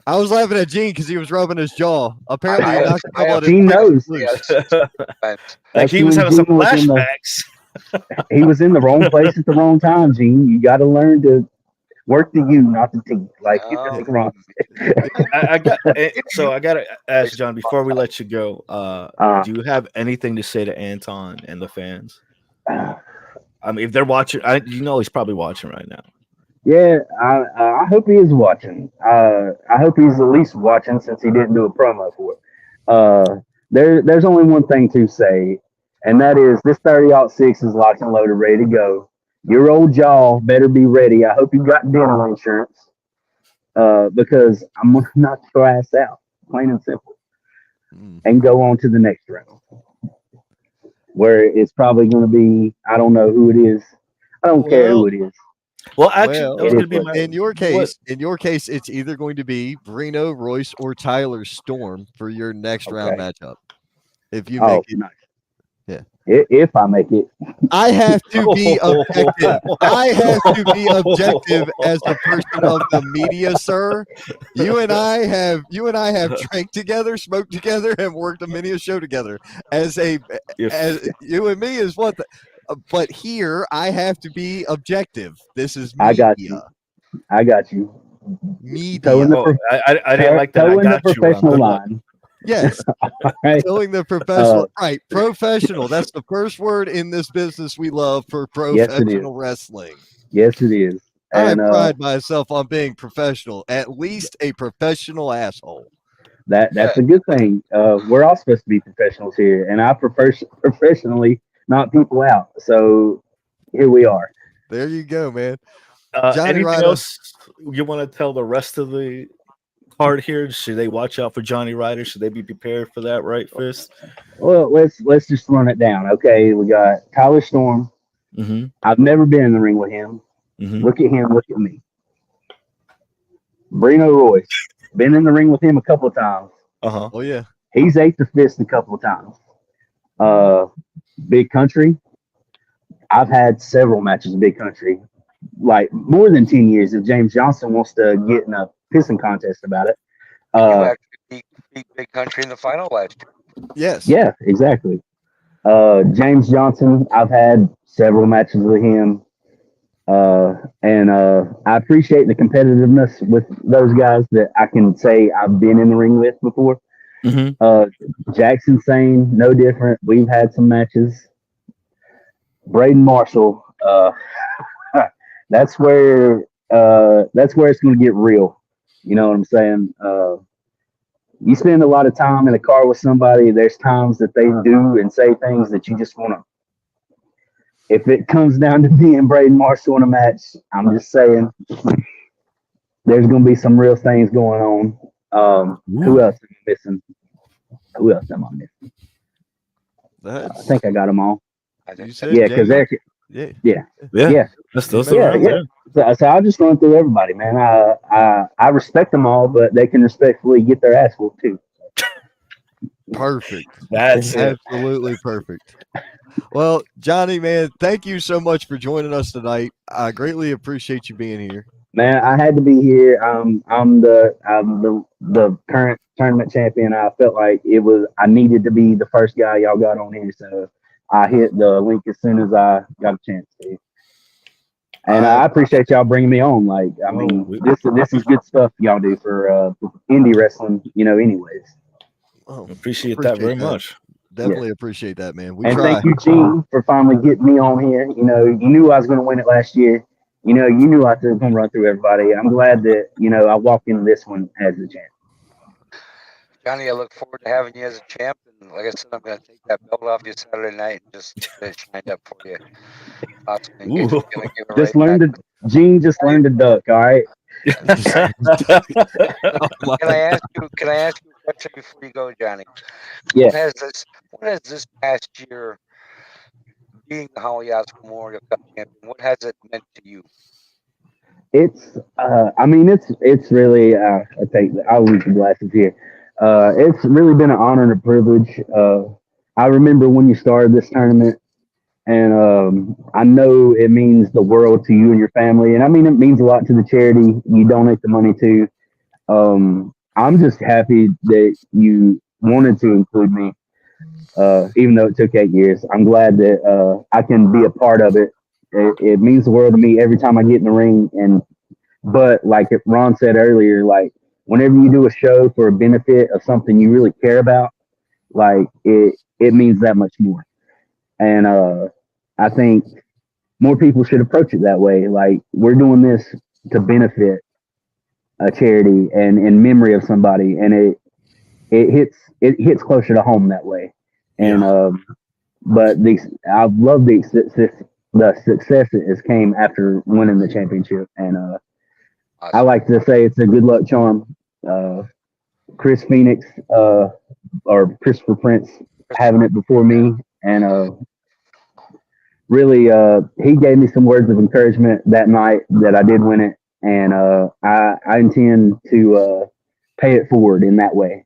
I was laughing at Gene because he was rubbing his jaw. Apparently, he knocked a couple of Gene knows. Like he was having some flashbacks. He was in the wrong place at the wrong time, Gene. You got to learn to work the U, not the T. Like wrong. I got to ask John before we let you go. Do you have anything to say to Anton and the fans? I mean, if they're watching, he's probably watching right now. Yeah, I hope he is watching. I hope he's at least watching since he didn't do a promo for it. There's only one thing to say, and that is this 30-06 is locked and loaded, ready to go. Your old jaw better be ready. I hope you got dental insurance because I'm going to knock your ass out, plain and simple, and go on to the next round, where it's probably going to be, I don't know who it is. I don't care who it is. Well, actually, in your case, it's either going to be Brino, Royce, or Tyler Storm for your next round matchup. If you make it, nice. Yeah. If I make it, I have to be objective. I have to be objective as a person of the media, sir. You and I have drank together, smoked together, and worked a mini show together. As you and me is what. But here I have to be objective. This is media. I got you. Media. I didn't like that. I got the professional line. Yes. Right. Telling the professional. Right. Professional. That's the first word in this business we love for professional wrestling. Yes, it is. I pride myself on being professional, at least a professional asshole. That's a good thing. We're all supposed to be professionals here, and I prefer professionally not people out. So here we are. There you go, man. Anything else you want to tell the rest of the card here? Should they watch out for Johnny Ryder? Should they be prepared for that, right, Fist? Well, let's just run it down. Okay, we got Tyler Storm. Mm-hmm. I've never been in the ring with him. Mm-hmm. Look at him. Look at me. Brino Royce. Been in the ring with him a couple of times. Oh yeah. He's ate the fist a couple of times. Big Country. I've had several matches in Big Country, like more than 10 years. If James Johnson wants to get in a pissing contest about it, beat Big Country in the final last year. Yes. Yeah, exactly. James Johnson, I've had several matches with him. And I appreciate the competitiveness with those guys that I can say I've been in the ring with before. Jackson Sane, no different. We've had some matches. Braden Marshall, that's where it's going to get real. You know what I'm saying? You spend a lot of time in a car with somebody. There's times that they do and say things that you just want to. If it comes down to me and Braden Marshall in a match, I'm just saying there's going to be some real things going on. Who else am I missing? Who else am I missing? I think I got them all. Yeah, because Eric. Yeah. That's those around there. So I'll just run through everybody, man. I respect them all, but they can respectfully get their ass whooped too. Perfect. That's absolutely perfect. Well, Johnny, man, thank you so much for joining us tonight. I greatly appreciate you being here. Man, I had to be here. I'm the current tournament champion. I felt like I needed to be the first guy y'all got on here, so I hit the link as soon as I got a chance to. And I appreciate y'all bringing me on. Like, I mean, this is good stuff y'all do for indie wrestling, anyways. Appreciate that very much. Definitely appreciate that, man. Thank you, Gene, for finally getting me on here. You knew I was going to win it last year. You knew I was going to run through everybody. I'm glad that, I walked into this one as a champ. Johnny, I look forward to having you as a champ. And like I said, I'm going to take that belt off you Saturday night and just get it shined up for you. Gene just learned to duck, all right? Can I ask you a question before you go, Johnny? Yeah. What has this past year, being the Hollie Memorial Cup champion, what has it meant to you? It's really, I'll leave the glasses here. It's really been an honor and a privilege. I remember when you started this tournament, and I know it means the world to you and your family. And I mean, it means a lot to the charity you donate the money to. I'm just happy that you wanted to include me, even though it took 8 years. I'm glad that I can be a part of it. It means the world to me every time I get in the ring. But like Ron said earlier, like whenever you do a show for a benefit of something you really care about, like it means that much more. And I think more people should approach it that way. Like we're doing this to benefit a charity and in memory of somebody, and it hits closer to home that way. And but I love the success that has came after winning the championship. And I like to say it's a good luck charm. Chris Phoenix or Christopher Prince having it before me, and really he gave me some words of encouragement that night that I did win it, and I intend to pay it forward in that way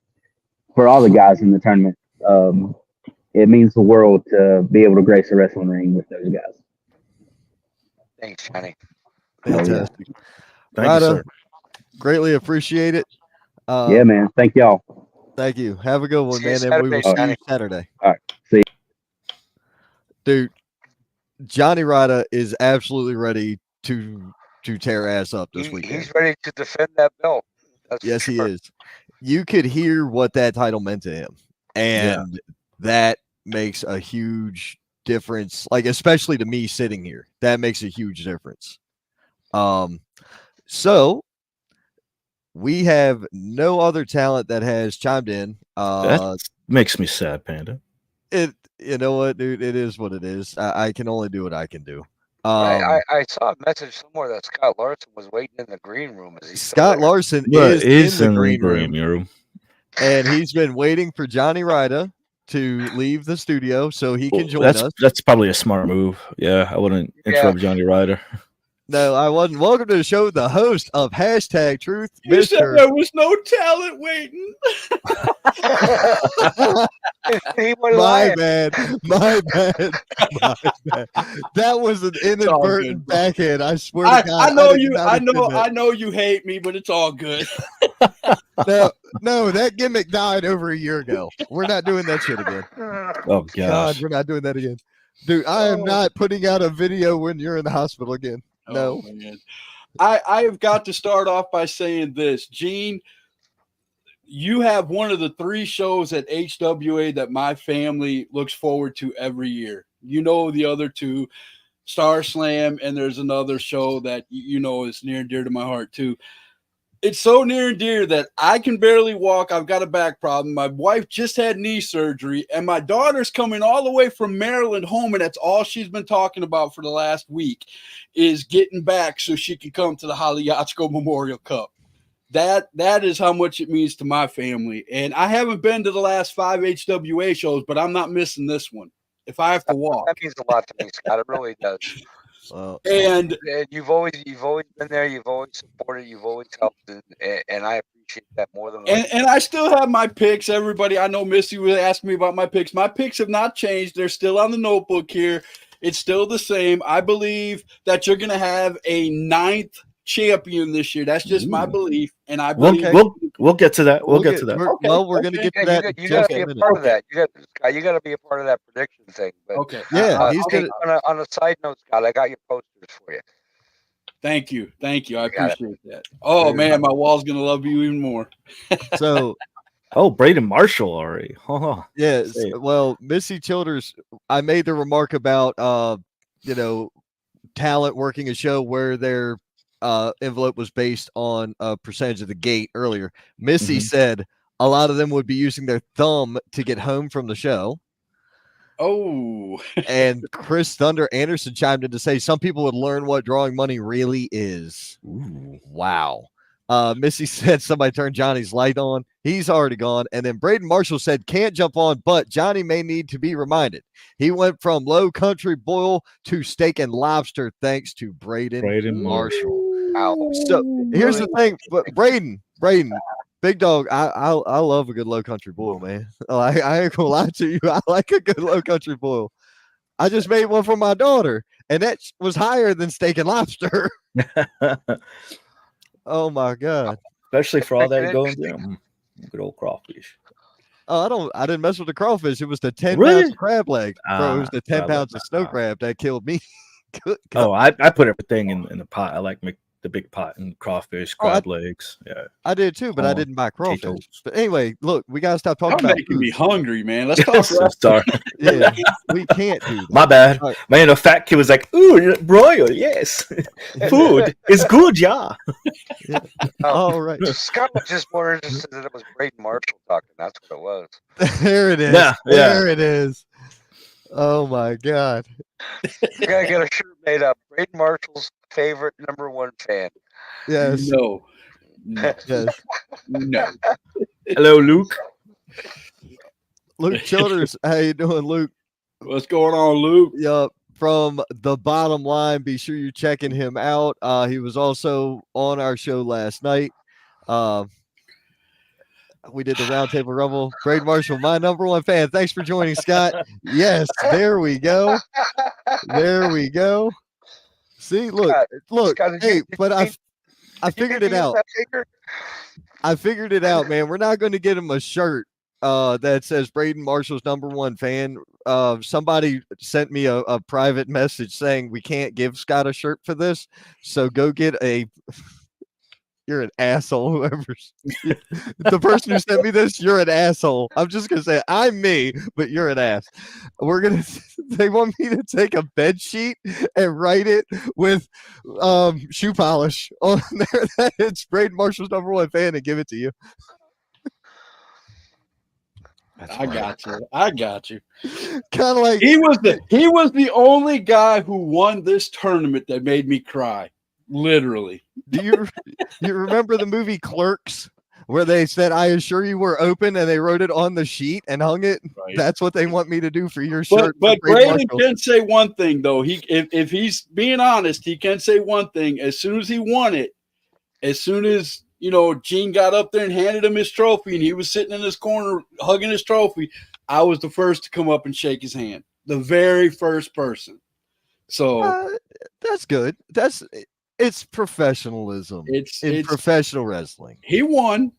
for all the guys in the tournament. It means the world to be able to grace a wrestling ring with those guys. Thanks, Johnny. Fantastic. Thank you, sir. Greatly appreciate it. Yeah, man. Thank y'all. Thank you. Have a good one, man. And we will see you Saturday. All right. See you. Dude, Johnny Ryder is absolutely ready to tear ass up this weekend. He's ready to defend that belt. Yes, he is. You could hear what that title meant to him. And that makes a huge difference. Like, especially to me sitting here. That makes a huge difference. So we have no other talent that has chimed in. That makes me sad, Panda. You know what, dude? It is what it is. I can only do what I can do. I saw a message somewhere that Scott Larson was waiting in the green room. Is he Scott Larson is in the green room, and he's been waiting for Johnny Ryder to leave the studio so he can join us. That's probably a smart move. Yeah, I wouldn't interrupt Johnny Ryder. No, I wasn't. Welcome to the show, the host of Hashtag Truth, You said there was no talent waiting. He was My lying. bad. My bad. My bad. That was an inadvertent bro. backhand. I swear to God. I know did you. not I intend know. that. I know you hate me, but it's all good. No, that gimmick died over a year ago. We're not doing that shit again. Oh God, gosh. we're not doing that again. Dude, I am not putting out a video when you're in the hospital again. No. Oh, man. I have got to start off by saying this, Gene. You have one of the 3 shows at HWA that my family looks forward to every year. You know the other 2, Star Slam, and there's another show that you know is near and dear to my heart too. It's so near and dear that I can barely walk. I've got a back problem. My wife just had knee surgery, and my daughter's coming all the way from Maryland home, and that's all she's been talking about for the last week is getting back so she can come to the Hollie Yatsko Memorial Cup. That is how much it means to my family. And I haven't been to the last 5 HWA shows, but I'm not missing this one if I have to walk. That means a lot to me, Scott. It really does. And you've always been there. You've always supported. You've always helped, and I appreciate that more than. And I still have my picks. Everybody, I know Missy was asking me about my picks. My picks have not changed. They're still on the notebook here. It's still the same. I believe that you're going to have a 9th champion this year. That's just my belief, and I believe we'll get to that. We'll get to that. Well, we're going to get to that. You got to be a part of that. You got to be a part of that prediction thing. But, okay. Yeah, he's gonna. On a side note, Scott, I got your posters for you. Thank you. I appreciate that. Oh man, my wall's gonna love you even more. So, Braden Marshall already. Oh, yes. Well, Missy Childers, I made the remark about talent working a show where their envelope was based on a percentage of the gate earlier. Missy said a lot of them would be using their thumb to get home from the show. Oh, and Chris Thunder Anderson chimed in to say some people would learn what drawing money really is. Ooh, wow. Missy said somebody turned Johnny's light on. He's already gone. And then Braden Marshall said can't jump on, but Johnny may need to be reminded. He went from low country boil to steak and lobster thanks to Braden Marshall. Wow. So here's the thing, but Braden, big dog, I love a good low country boil, man. I ain't gonna lie to you. I like a good low country boil. I just made one for my daughter, and that was higher than steak and lobster. Oh my God. Especially for all that going down. Good old crawfish. Oh, I didn't mess with the crawfish. It was the 10 Really? pounds of crab leg. Bro, it was the 10 pounds of snow crab that killed me. Good God. Oh, I put everything in the pot. I like the big pot and crawfish, crab legs. Yeah, I did too, but I didn't buy crawfish. potatoes. But anyway, look, we gotta stop talking you're about making food. me hungry, man. Let's talk. Sorry. Yeah, we can't do that. My bad. All right. Man, a fat kid was like, ooh, broil, yes. Food is good, yeah. All right. Scott was just more interested that it was Braden Marshall talking. That's what it was. There it is. Yeah, There it is. Oh my God. You gotta get a shirt made up. Braden Marshall's favorite #1 fan. Yes. No. Yes. No. Hello, Luke. Luke Childers, how you doing, Luke? What's going on, Luke? Yup. From the bottom line, be sure you're checking him out. He was also on our show last night. We did the Roundtable Rumble. Braden Marshall, my #1 fan. Thanks for joining, Scott. Yes, there we go. There we go. See, look. Scott, Hey, but I figured it out. I figured it out, man. We're not going to get him a shirt that says Braden Marshall's #1 fan. Somebody sent me a private message saying we can't give Scott a shirt for this. So go get a. You're an asshole. Whoever's the person who sent me this, you're an asshole. I'm just gonna say I'm me, but you're an ass. They want me to take a bed sheet and write it with shoe polish on there that it's Braden Marshall's #1 fan and give it to you. I got you. Kind of like He was the only guy who won this tournament that made me cry. Literally. Do you remember the movie Clerks, where they said, "I assure you we're open," and they wrote it on the sheet and hung it? Right. That's what they want me to do for your shirt. But for Braden Braden Marshall. can say one thing though. If he's being honest, he can say one thing. As soon as he won it, as soon as Gene got up there and handed him his trophy, and he was sitting in his corner hugging his trophy, I was the first to come up and shake his hand. The very first person. So that's good. It's professionalism. It's professional wrestling. He won.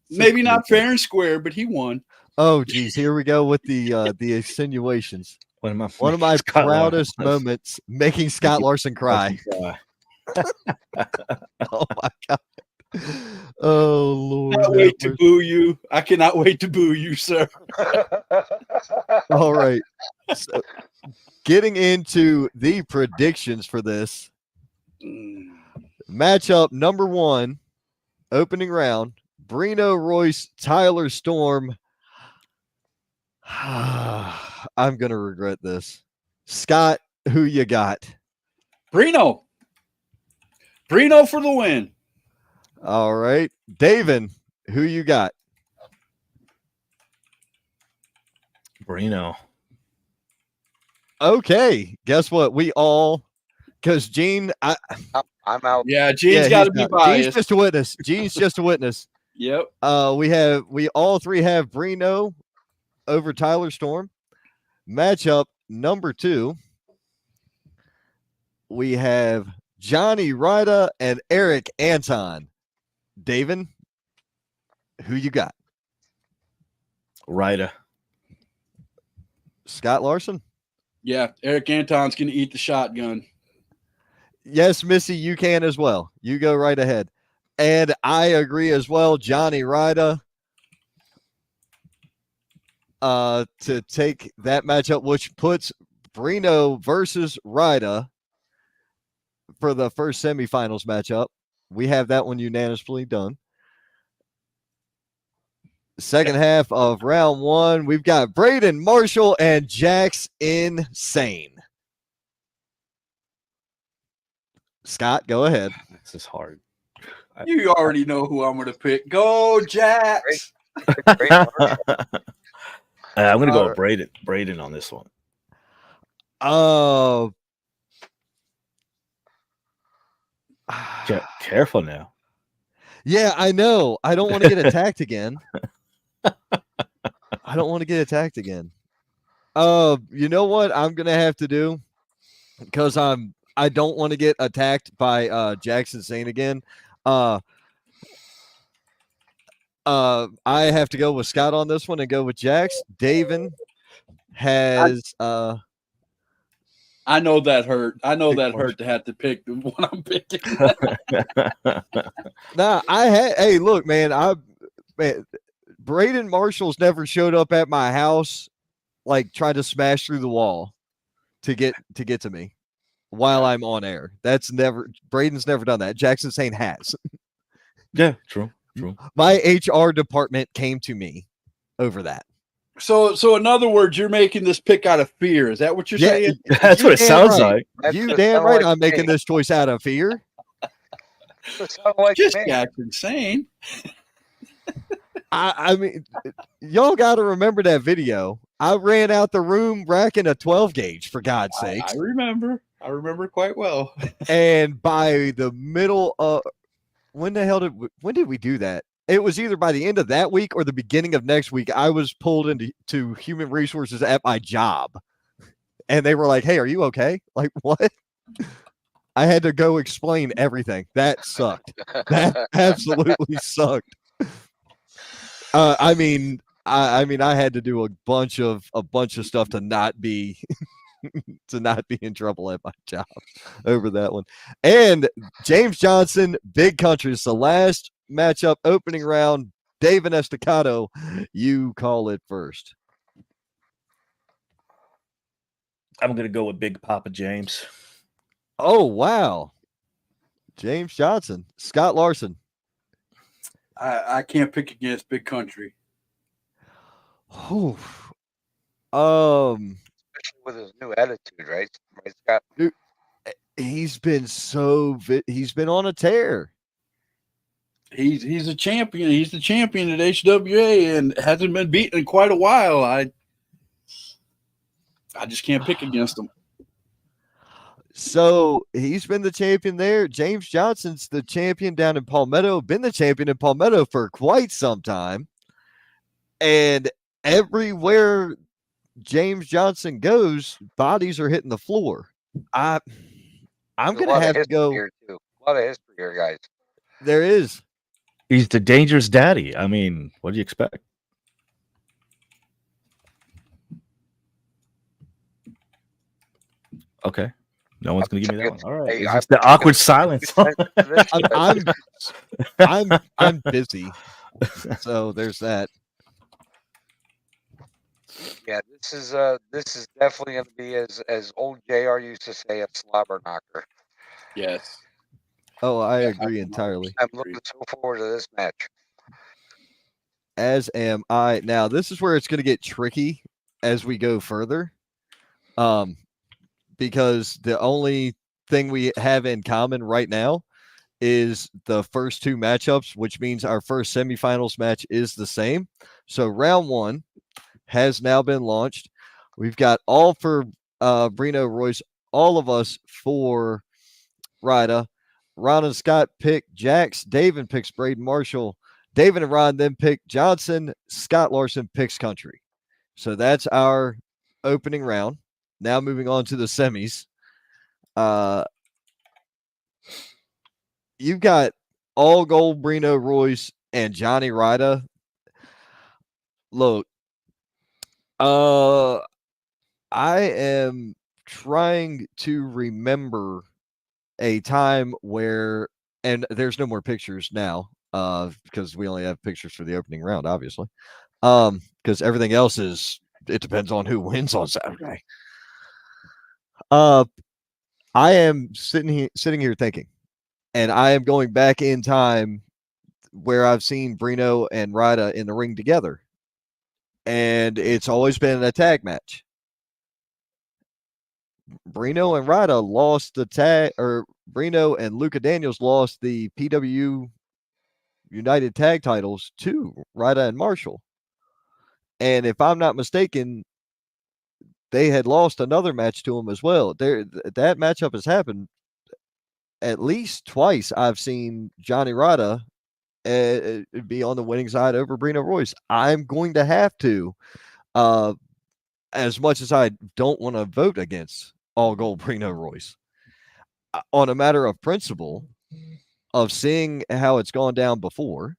Maybe not fair and square, but he won. Oh, geez, here we go with the insinuations. One of my proudest moments, making Scott Larson cry. Oh my God. Oh Lord. I cannot wait to boo you. I cannot wait to boo you, sir. All right. So, getting into the predictions for this matchup, number 1, opening round, Brino Royce, Tyler Storm. I'm gonna regret this. Scott, who you got? Brino for the win. All right. David, who you got? Brino. Okay. Guess what? We all, because Gene, I'm out. Yeah, Gene's got to be biased. Gene's just a witness. Gene's just a witness. Yep. We all three have Brino over Tyler Storm. Matchup number 2. We have Johnny Ryder and Eric Anton. David, who you got? Ryder. Scott Larson? Yeah, Eric Anton's going to eat the shotgun. Yes, Missy, you can as well. You go right ahead. And I agree as well, Johnny Ryder, to take that matchup, which puts Brino versus Ryder for the first semifinals matchup. We have that one unanimously done. Second half of round 1, we've got Braden Marshall and Jax Insane. Scott, go ahead. This is hard. You already know who I'm going to pick. Go, Jax. I'm going to go with Braden on this one. Careful now. Yeah, I know. I don't want to get attacked again. You know what I'm gonna have to do, because I don't want to get attacked by Jackson Sane again. I have to go with Scott on this one and go with Jax. David has I know that hurt. Hurt to have to pick the one I'm picking. Hey, look, man, Braden Marshall's never showed up at my house, like tried to smash through the wall to get to me while I'm on air. Braden's never done that. Jackson Sane has. Yeah, true. My HR department came to me over that. So in other words, you're making this pick out of fear. Is that what you're saying? That's what it sounds like. You damn right I'm making this choice out of fear. Just Jackson Sane. I mean, y'all got to remember that video. I ran out the room racking a 12 gauge, for God's sake. I remember quite well. And by the middle of when did we do that? It was either by the end of that week or the beginning of next week. I was pulled into human resources at my job, and they were like, "Hey, are you okay?" Like, what? I had to go explain everything. That sucked. That absolutely sucked. I mean, I had to do a bunch of stuff to not be in trouble at my job over that one. And James Johnson, Big Country. It's the last matchup, opening round. David Estacado, you call it first. I'm going to go with Big Papa James. Oh, wow. James Johnson. Scott Larson. I can't pick against Big Country. Oh. Especially with his new attitude, right, Scott? He's been on a tear. He's a champion. He's the champion at HWA and hasn't been beaten in quite a while. I just can't pick against him. So he's been the champion there. James Johnson's the champion down in Palmetto, been the champion in Palmetto for quite some time. And everywhere James Johnson goes, bodies are hitting the floor. I'm There's a gonna lot of have to history go. here too. A lot of history here, guys. There is. He's the dangerous daddy. I mean, what do you expect? Okay. No one's going to give me that one. All right. Hey, It's just the awkward silence. I'm busy, so there's that. Yeah, this is definitely going to be, as old JR used to say, a slobber knocker. Yes. Oh, I agree entirely. I'm looking so forward to this match. As am I. Now, this is where it's going to get tricky as we go further. Because the only thing we have in common right now is the first two matchups, which means our first semifinals match is the same. So round one has now been launched. We've got all for Brino Royce, all of us for Ryda. Ron and Scott pick Jax. David picks Braden Marshall. David and Ron then pick Johnson. Scott Larson picks Country. So that's our opening round. Now moving on to the semis. You've got all gold Brino Royce and Johnny Ryda. Look, I am trying to remember a time where, and there's no more pictures now, because we only have pictures for the opening round, obviously. Because everything else it depends on who wins on Saturday. I am sitting here thinking, and I am going back in time where I've seen Brino and Ryda in the ring together. And it's always been a tag match. Brino and Ryda lost the tag, or Brino and Luca Daniels lost the PW United Tag titles to Ryda and Marshall. And if I'm not mistaken, they had lost another match to him as well. That matchup has happened at least twice. I've seen Johnny Ryda be on the winning side over Brino Royce. I'm going to have to, as much as I don't want to vote against all gold Brino Royce, on a matter of principle of seeing how it's gone down before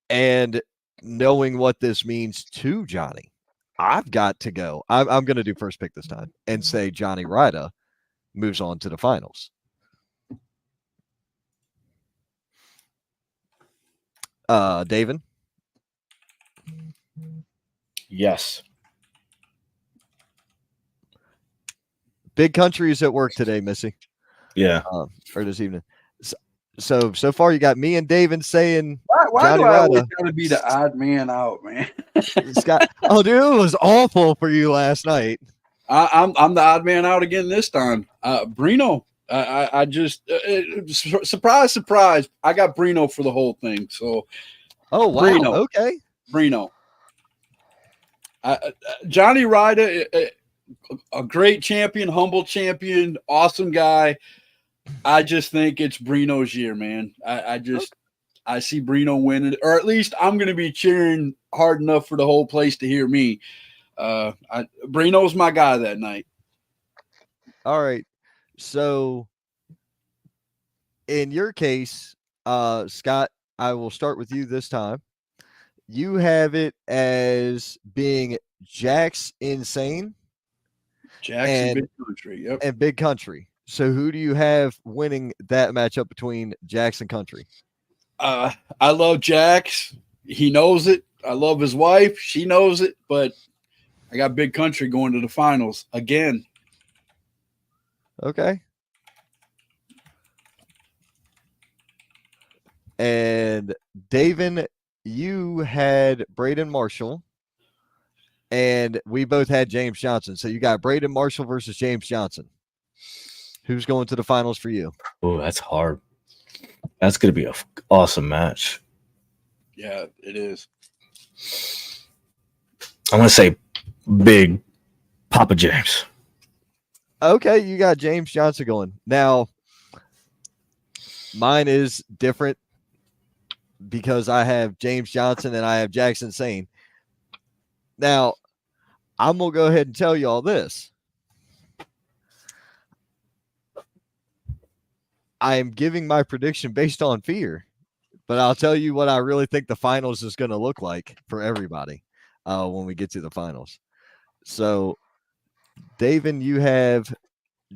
and knowing what this means to Johnny, I've got to go. I'm going to do first pick this time and say Johnny Ryda moves on to the finals. David? Yes. Big Country is at work today, Missy. Yeah. Or this evening. So far you got me and David saying Why Johnny do I always Ryda. gotta be the odd man out, man? Scott, oh, dude, it was awful for you last night. I'm the odd man out again this time. Brino. I just surprise. I got Brino for the whole thing. So, Oh wow, Brino. Okay. Brino. Johnny Ryda, a great champion, humble champion, awesome guy. I just think it's Brino's year, man. I see Brino winning, or at least I'm going to be cheering hard enough for the whole place to hear me. Brino's my guy that night. All right. So in your case, Scott, I will start with you this time. You have it as being Jax Insane. Jackson, Big Country. Yep. And Big Country. So who do you have winning that matchup between Jax and Country? I love Jax. He knows it. I love his wife. She knows it. But I got Big Country going to the finals again. Okay. And David, you had Braden Marshall. And we both had James Johnson. So you got Braden Marshall versus James Johnson. Who's going to the finals for you? Oh, that's hard. That's going to be an awesome match. Yeah, it is. I'm going to say Big Papa James. Okay, you got James Johnson going. Now, mine is different because I have James Johnson and I have Jackson Sane. Now, I'm going to go ahead and tell you all this. I am giving my prediction based on fear, but I'll tell you what I really think the finals is going to look like for everybody when we get to the finals. So, David, you have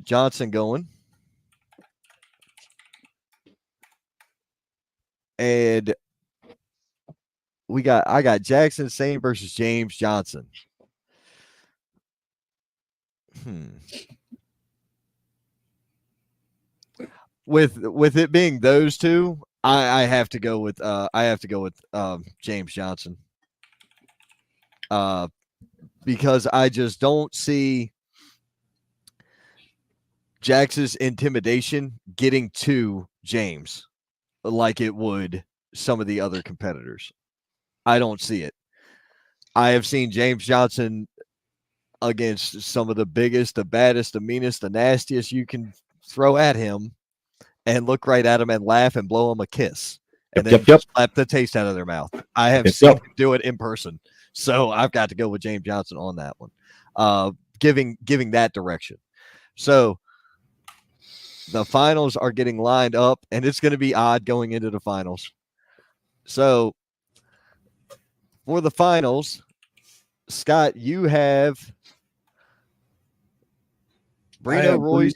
Johnson going. And I got Jackson Sane versus James Johnson. With it being those two, I have to go with James Johnson. Because I just don't see Jax's intimidation getting to James like it would some of the other competitors. I don't see it. I have seen James Johnson against some of the biggest, the baddest, the meanest, the nastiest you can throw at him and look right at him and laugh and blow him a kiss and then slap the taste out of their mouth. I have seen him do it in person. So I've got to go with James Johnson on that one, giving that direction. So the finals are getting lined up, and it's going to be odd going into the finals. So for the finals, Scott, you have Brino Royce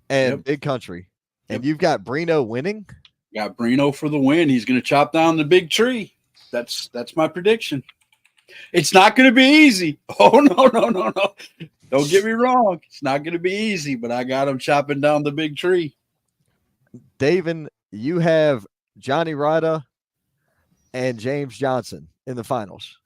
and Big Country, and you've got Brino winning. Got Brino for the win. He's going to chop down the big tree. That's my prediction. It's not going to be easy. Oh, no. Don't get me wrong. It's not going to be easy, but I got him chopping down the big tree. David, you have Johnny Ryder and James Johnson in the finals.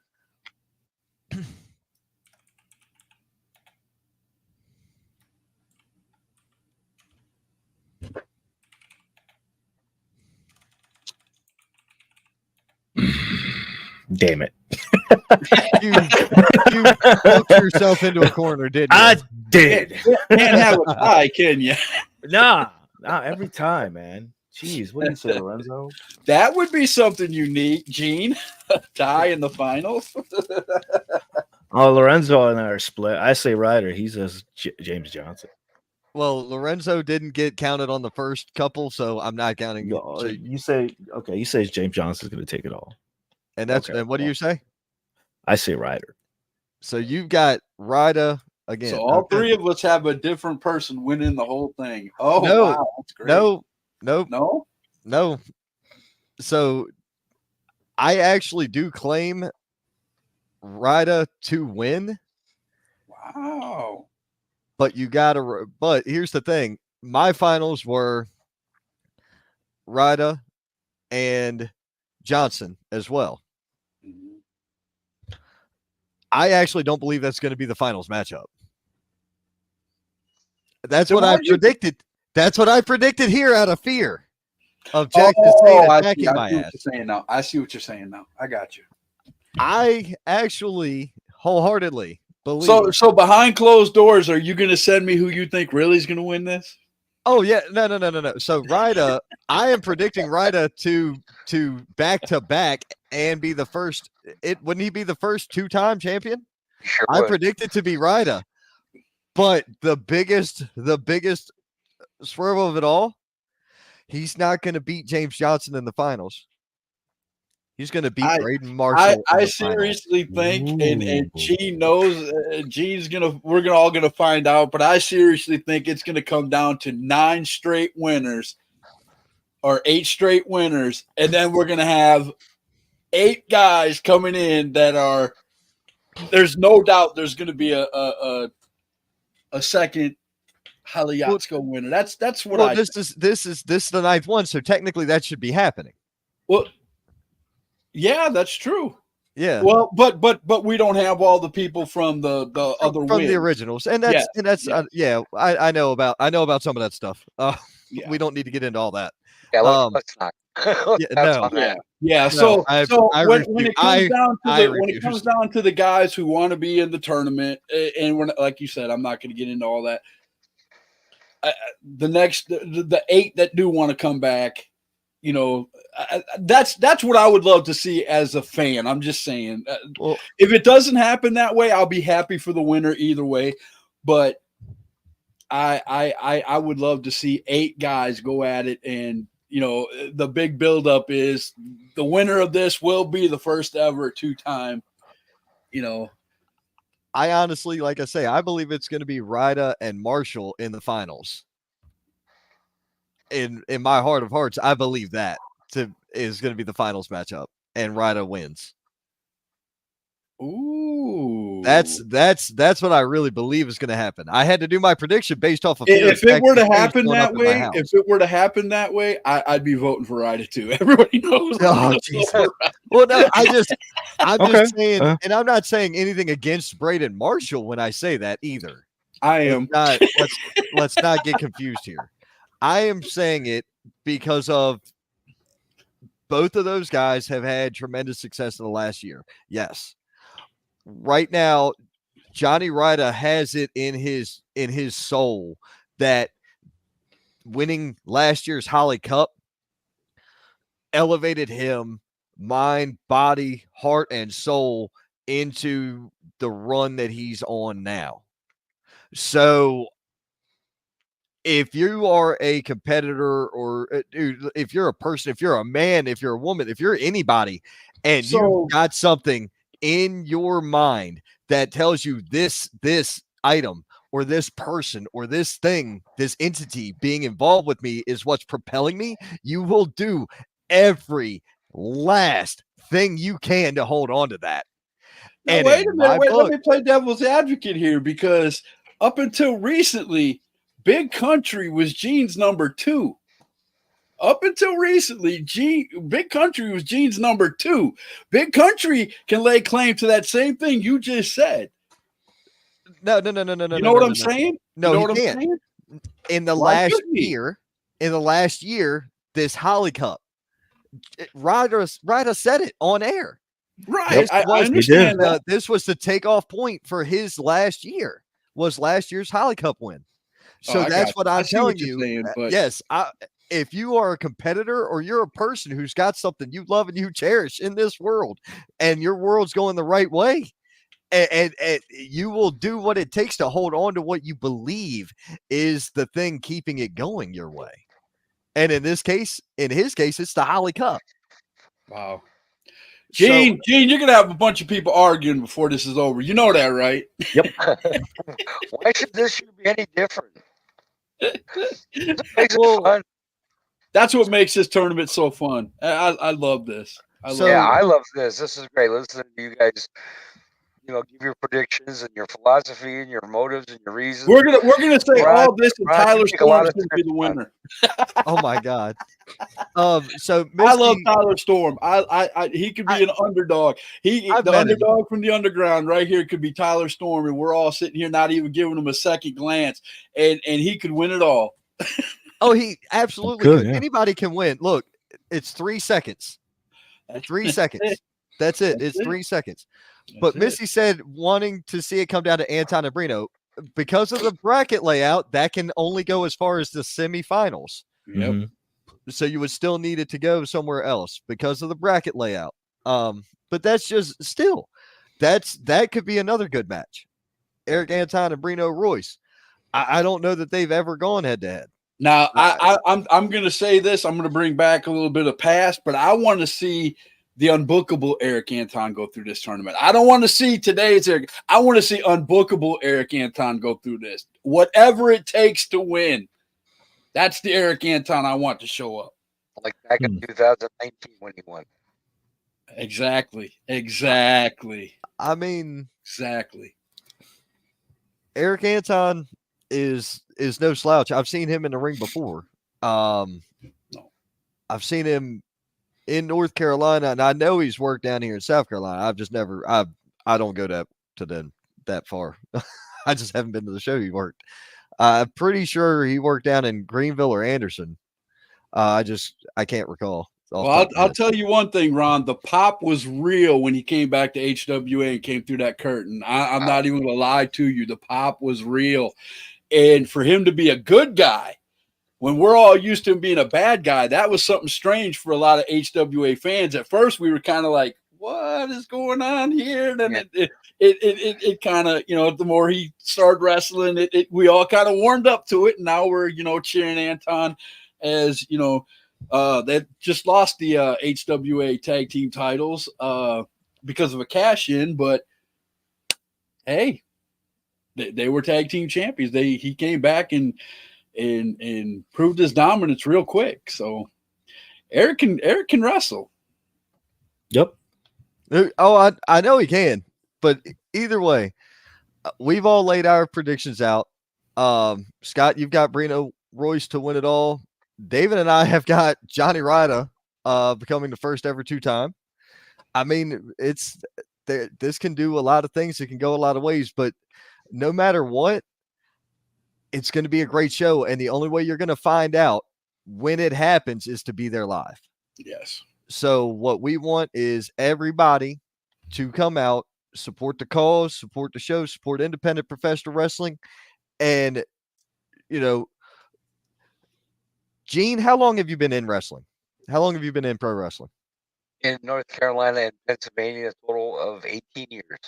Damn it. you looked yourself into a corner, didn't you? I did. Can't have a tie, can you? Nah, every time, man. Jeez, what do you say, Lorenzo? That would be something unique, Gene. A tie in the finals. Oh, Lorenzo and I are split. I say Ryder. He says James Johnson. Well, Lorenzo didn't get counted on the first couple, so I'm not counting. So you say James Johnson's going to take it all. And that's and what do you say? I say Ryder. So you've got Ryder again. So all three of us have a different person winning the whole thing. Oh, no, wow, that's great. No. So I actually do claim Ryder to win. Wow. But but here's the thing. My finals were Ryder and Johnson as well. I actually don't believe that's going to be the finals matchup. That's what I predicted. That's what I predicted here out of fear of Jackson attacking my ass. I see what you're saying now. I got you. I actually wholeheartedly believe. So behind closed doors, are you going to send me who you think really is going to win this? Oh yeah, no. So Ryder, I am predicting Ryder to back and be the first. Wouldn't he be the first 2-time champion? Sure I would. predicted to be Ryder, but the biggest swerve of it all, he's not going to beat James Johnson in the finals. He's going to beat Braden Marshall. I seriously think, and Gene knows, we're all gonna find out, but I seriously think it's gonna come down to 9 straight winners or 8 straight winners, and then we're gonna have 8 guys coming in that are. There's no doubt there's gonna be a second Hollie Yatsko winner. That's what I. This is the 9th one, so technically that should be happening. Well. Yeah, that's true. Yeah. Well, but we don't have all the people from the other from wins. the originals, and that's I know about some of that stuff. We don't need to get into all that. Yeah, let's not. So when it comes down to the guys who want to be in the tournament, and we're like you said, I'm not going to get into all that. The 8 that do want to come back. that's what I would love to see as a fan. I'm just saying, Well, if it doesn't happen that way, I'll be happy for the winner either way. But I would love to see 8 guys go at it, and the big buildup is the winner of this will be the first ever 2-time. I honestly, like I say, I believe it's going to be Ryder and Marshall in the finals. In my heart of hearts, I believe that is going to be the finals matchup, and Ryder wins. Ooh, that's what I really believe is going to happen. I had to do my prediction based off of if it were to happen that way. If it were to happen that way, I'd be voting for Ryder too. Everybody knows. Oh, Jesus. Well, no, I'm just saying, and I'm not saying anything against Braden Marshall when I say that either. I am. Let's not get confused here. I am saying it because of both of those guys have had tremendous success in the last year. Yes. Right now, Johnny Ryder has it in his soul that winning last year's Hollie Cup elevated him mind, body, heart, and soul into the run that he's on now. So if you are a competitor, or if you're a person, if you're a man, if you're a woman, if you're anybody, and you've got something in your mind that tells you this item or this person or this thing, this entity being involved with me is what's propelling me, you will do every last thing you can to hold on to that. Now, and wait a minute, let me play devil's advocate here, because up until recently, Big Country was Gene's number 2. Up until recently, Big Country was Gene's number 2. Big Country can lay claim to that same thing you just said. No. You know what I'm saying? No, you can't. In the last year, this Hollie Cup, Ryder said it on air. Right. I understand that. This was the takeoff point for his last year, was last year's Hollie Cup win. So that's what I'm telling you. Saying, but... Yes, if you are a competitor or you're a person who's got something you love and you cherish in this world, and your world's going the right way, and you will do what it takes to hold on to what you believe is the thing keeping it going your way. And in his case, it's the Hollie Cup. Wow. Gene, you're going to have a bunch of people arguing before this is over. You know that, right? Yep. Why should this year be any different? It makes it fun. That's what makes this tournament so fun. I love this. I love this. This is great. Listen to you guys, give your predictions and your philosophy and your motives and your reasons. We're gonna say all this, and Tyler Storm's gonna be the winner. Oh my God. So Misty, I love Tyler Storm. He could be an underdog. The underdog from the underground right here could be Tyler Storm, and we're all sitting here not even giving him a second glance, and he could win it all. Oh, he absolutely could. Yeah. Anybody can win. Look, it's 3 seconds. 3 seconds. That's it. It's 3 seconds. But Missy said wanting to see it come down to Anton and Brino. Because of the bracket layout, that can only go as far as the semifinals. Yep. So you would still need it to go somewhere else because of the bracket layout. But that's just still, that could be another good match. Eric Anton and Brino Royce. I don't know that they've ever gone head to head. Now, I'm going to say this. I'm going to bring back a little bit of past, but I want to see the unbookable Eric Anton go through this tournament. I don't want to see today's Eric. I want to see unbookable Eric Anton go through this. Whatever it takes to win. That's the Eric Anton I want to show up. Like back in 2019 when he won. Exactly. I mean, exactly. Eric Anton is no slouch. I've seen him in the ring before. I've seen him in North Carolina, and I know he's worked down here in South Carolina. I've just never. I don't go that far. I just haven't been to the show he worked. I'm pretty sure he worked down in Greenville or Anderson. I can't recall. Well, I'll tell you one thing, Ron. The pop was real when he came back to HWA and came through that curtain. I'm not even going to lie to you. The pop was real. And for him to be a good guy when we're all used to him being a bad guy, that was something strange for a lot of HWA fans. At first, we were kind of like, what is going on here? And then it kind of, the more he started wrestling, we all kind of warmed up to it. And now we're, cheering Anton as, they just lost the HWA tag team titles because of a cash in, but hey, they were tag team champions. He came back and proved his dominance real quick. So Eric can wrestle. Yep. Oh, I know he can, but either way, we've all laid our predictions out. Scott, you've got Brino Royce to win it all. David and I have got Johnny Ryder becoming the first ever 2-time. I mean, this can do a lot of things. It can go a lot of ways, but no matter what, it's going to be a great show. And the only way you're going to find out when it happens is to be there live. Yes. So what we want is everybody to come out, support the cause, support the show, support independent professional wrestling. And, Gene, how long have you been in wrestling? How long have you been in pro wrestling? In North Carolina and Pennsylvania, a total of 18 years.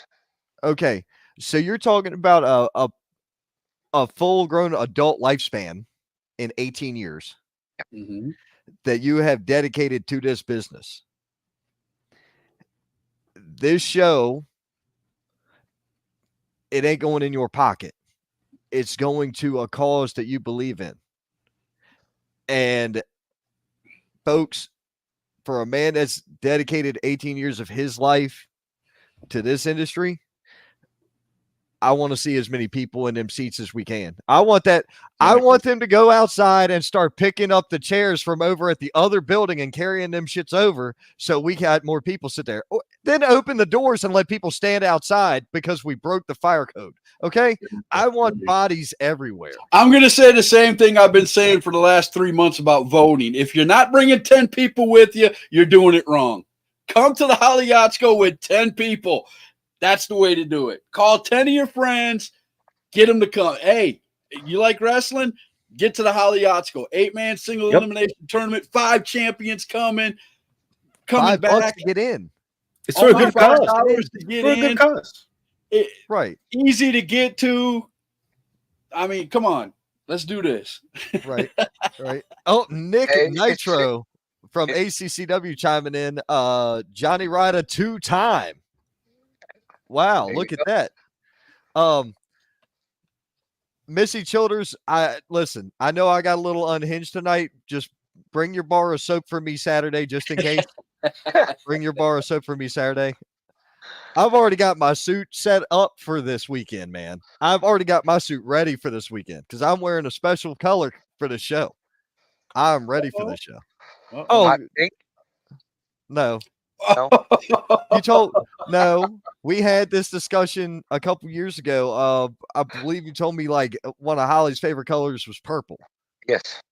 Okay. So you're talking about a full-grown adult lifespan in 18 years Mm-hmm. that you have dedicated to this business. This show, it ain't going in your pocket. It's going to a cause that you believe in. And folks, for a man that's dedicated 18 years of his life to this industry, I want to see as many people in them seats as we can. I want that. I want them to go outside and start picking up the chairs from over at the other building and carrying them shits over so we got more people sit there. Then open the doors and let people stand outside because we broke the fire code. Okay? I want bodies everywhere. I'm going to say the same thing I've been saying for the last 3 months about voting. If you're not bringing 10 people with you, you're doing it wrong. Come to the Hollie Yatsko with 10 people. That's the way to do it. Call 10 of your friends, get them to come. Hey, you like wrestling? Get to the Hollie Yatsko 8-man single elimination tournament. 5 champions coming $5 back to get in. It's for a good cause. $5 to get for a in. good cause. Right. Easy to get to. I mean, come on. Let's do this. Right. Right. Oh, Nick Nitro from ACCW chiming in. Johnny Ryder 2-time. Wow, look at that. Missy Childers, I know I got a little unhinged tonight. Just bring your bar of soap for me Saturday, just in case. Bring your bar of soap for me Saturday. I've already got my suit set up for this weekend, man. I've already got my suit ready for this weekend because I'm wearing a special color for the show. I'm ready for the show. Oh, no. No. We had this discussion a couple years ago. I believe you told me like one of Hollie's favorite colors was purple. Yes.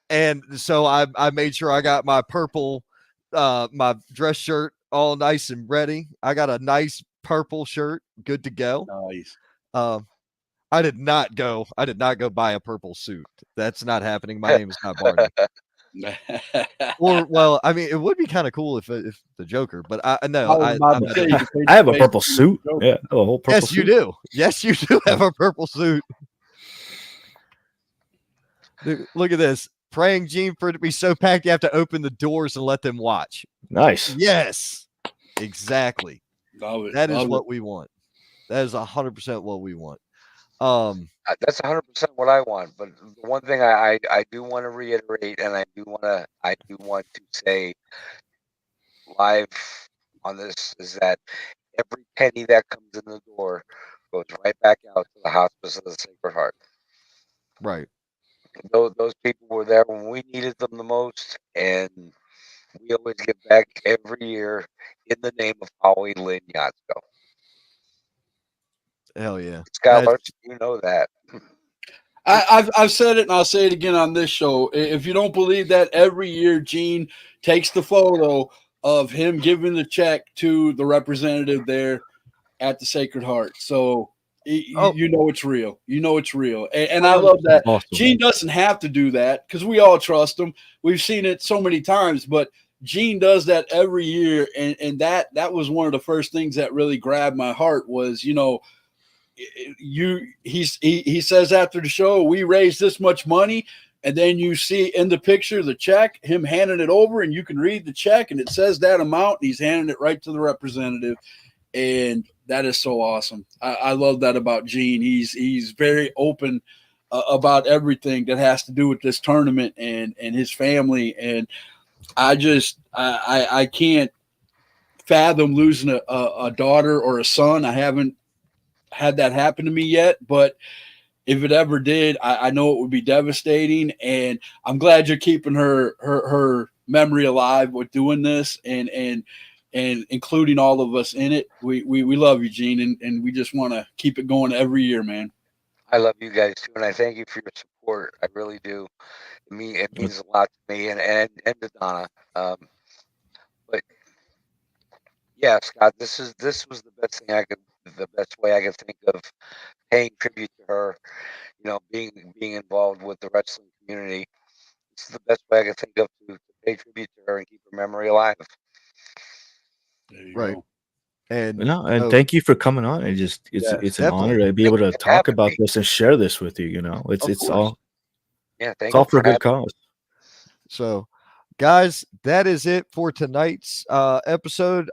And so I made sure I got my purple, my dress shirt all nice and ready. I got a nice purple shirt, good to go. Nice. I did not go buy a purple suit. That's not happening. My name is not Barney. Or, well, I mean, it would be kind of cool if the Joker, but I have a purple suit. Yeah, a whole purple yes, suit. you do. Yes, you do have a purple suit. Look at this. Praying Gene for it to be so packed you have to open the doors and let them watch. Nice. Yes, exactly. That is what we want. That is 100% what we want. That's 100% what I want. But the one thing I do want to reiterate, and I do want to say live on this, is that every penny that comes in the door goes right back out to the Hospice of the Sacred Heart. Right. Those people were there when we needed them the most, and we always give back every year in the name of Hollie Lynn Yatsko. Hell yeah. Skylar, you know that. I've said it and I'll say it again on this show. If you don't believe that, every year Gene takes the photo of him giving the check to the representative there at the Sacred Heart. So You know it's real. You know it's real. And I Well, love that. Awesome. Gene doesn't have to do that because we all trust him. We've seen it so many times, but Gene does that every year. And that was one of the first things that really grabbed my heart was, you know, he says after the show, we raised this much money. And then you see in the picture, the check, him handing it over, and you can read the check and it says that amount. And he's handing it right to the representative. And that is so awesome. I love that about Gene. He's very open about everything that has to do with this tournament and his family. And I can't fathom losing a daughter or a son. I haven't had that happen to me yet, but if it ever did, I know it would be devastating. And I'm glad you're keeping her memory alive with doing this and including all of us in it. We love you, Gene, and we just want to keep it going every year, man. I love you guys too, and I thank you for your support. I really do. It means a lot to me and to Donna. But yeah, Scott, this was the best way I could think of paying tribute to her. You know, being involved with the wrestling community. This is the best way I could think of to pay tribute to her and keep her memory alive. There you Right. go. And Thank you for coming on. And just it's an definitely. honor to be able to Thank you for talk having about me. this and share this with you. You know, it's Of course. it's all for a good cause. So, guys, that is it for tonight's episode.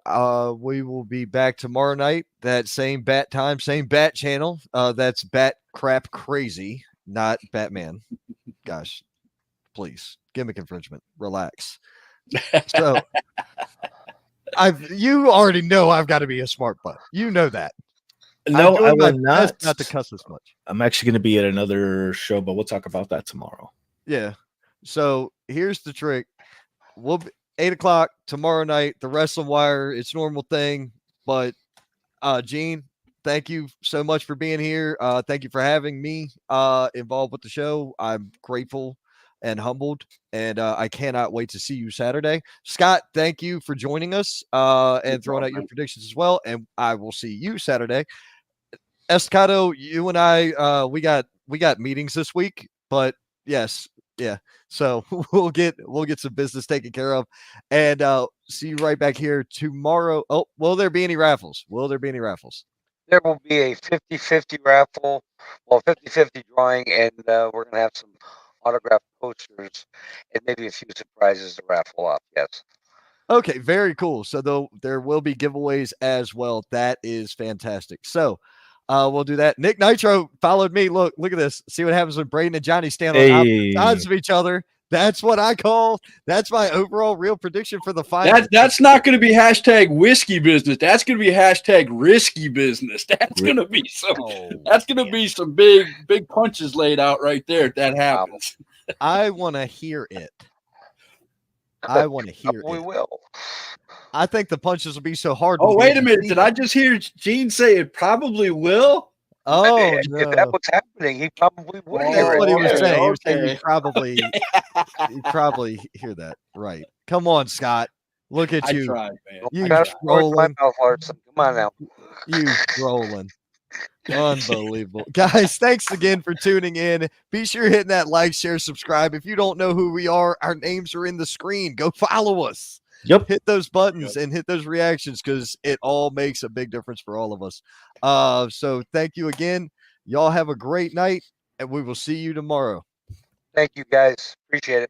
We will be back tomorrow night, that same bat time, same bat channel. That's Bat Crap Crazy, not Batman. Gosh, please, gimmick infringement. Relax. So, you already know I've got to be a smart butt. You know that. No, I will not to cuss as much. I'm actually going to be at another show, but we'll talk about that tomorrow. Yeah. So here's the trick. We'll be 8:00 tomorrow night, the Wrestling Wire. It's normal thing. But Gene, thank you so much for being here. Thank you for having me involved with the show. I'm grateful and humbled, and I cannot wait to see you Saturday. Scott, thank you for joining us and throwing out your predictions as well. And I will see you Saturday. Escato, you and I, we got meetings this week, but yes, yeah. So we'll get some business taken care of, and see you right back here tomorrow. Oh, will there be any raffles? There will be a 50-50 raffle, 50-50 drawing, and we're going to have some autographed posters and maybe a few surprises to raffle off. Yes. Okay, very cool. So there will be giveaways as well. That is fantastic. So we'll do that. Nick Nitro followed me. Look at this. See what happens when Braden and Johnny stand on opposite sides of each other. That's what I call. That's my overall real prediction for the final. That's not going to be hashtag whiskey business. That's going to be hashtag risky business. That's going to be some. That's going to be some big punches laid out right there. If that happens. I want to hear it. I want to hear We it. will. I think the punches will be so hard. Oh, wait a minute. Did I just hear Gene say it probably will? Oh, if no. that was happening, he probably would That's hear what he was it. saying. He was saying Okay. you'd probably hear that. Right. Come on, Scott. Look at I you. tried, man. You I got trolling. my mouth, Larson. Come on now. You trolling. Unbelievable. Guys, thanks again for tuning in. Be sure you're hitting that like, share, subscribe. If you don't know who we are, our names are in the screen. Go follow us. Yep. Hit those buttons and hit those reactions because it all makes a big difference for all of us. So thank you again. Y'all have a great night, and we will see you tomorrow. Thank you, guys. Appreciate it.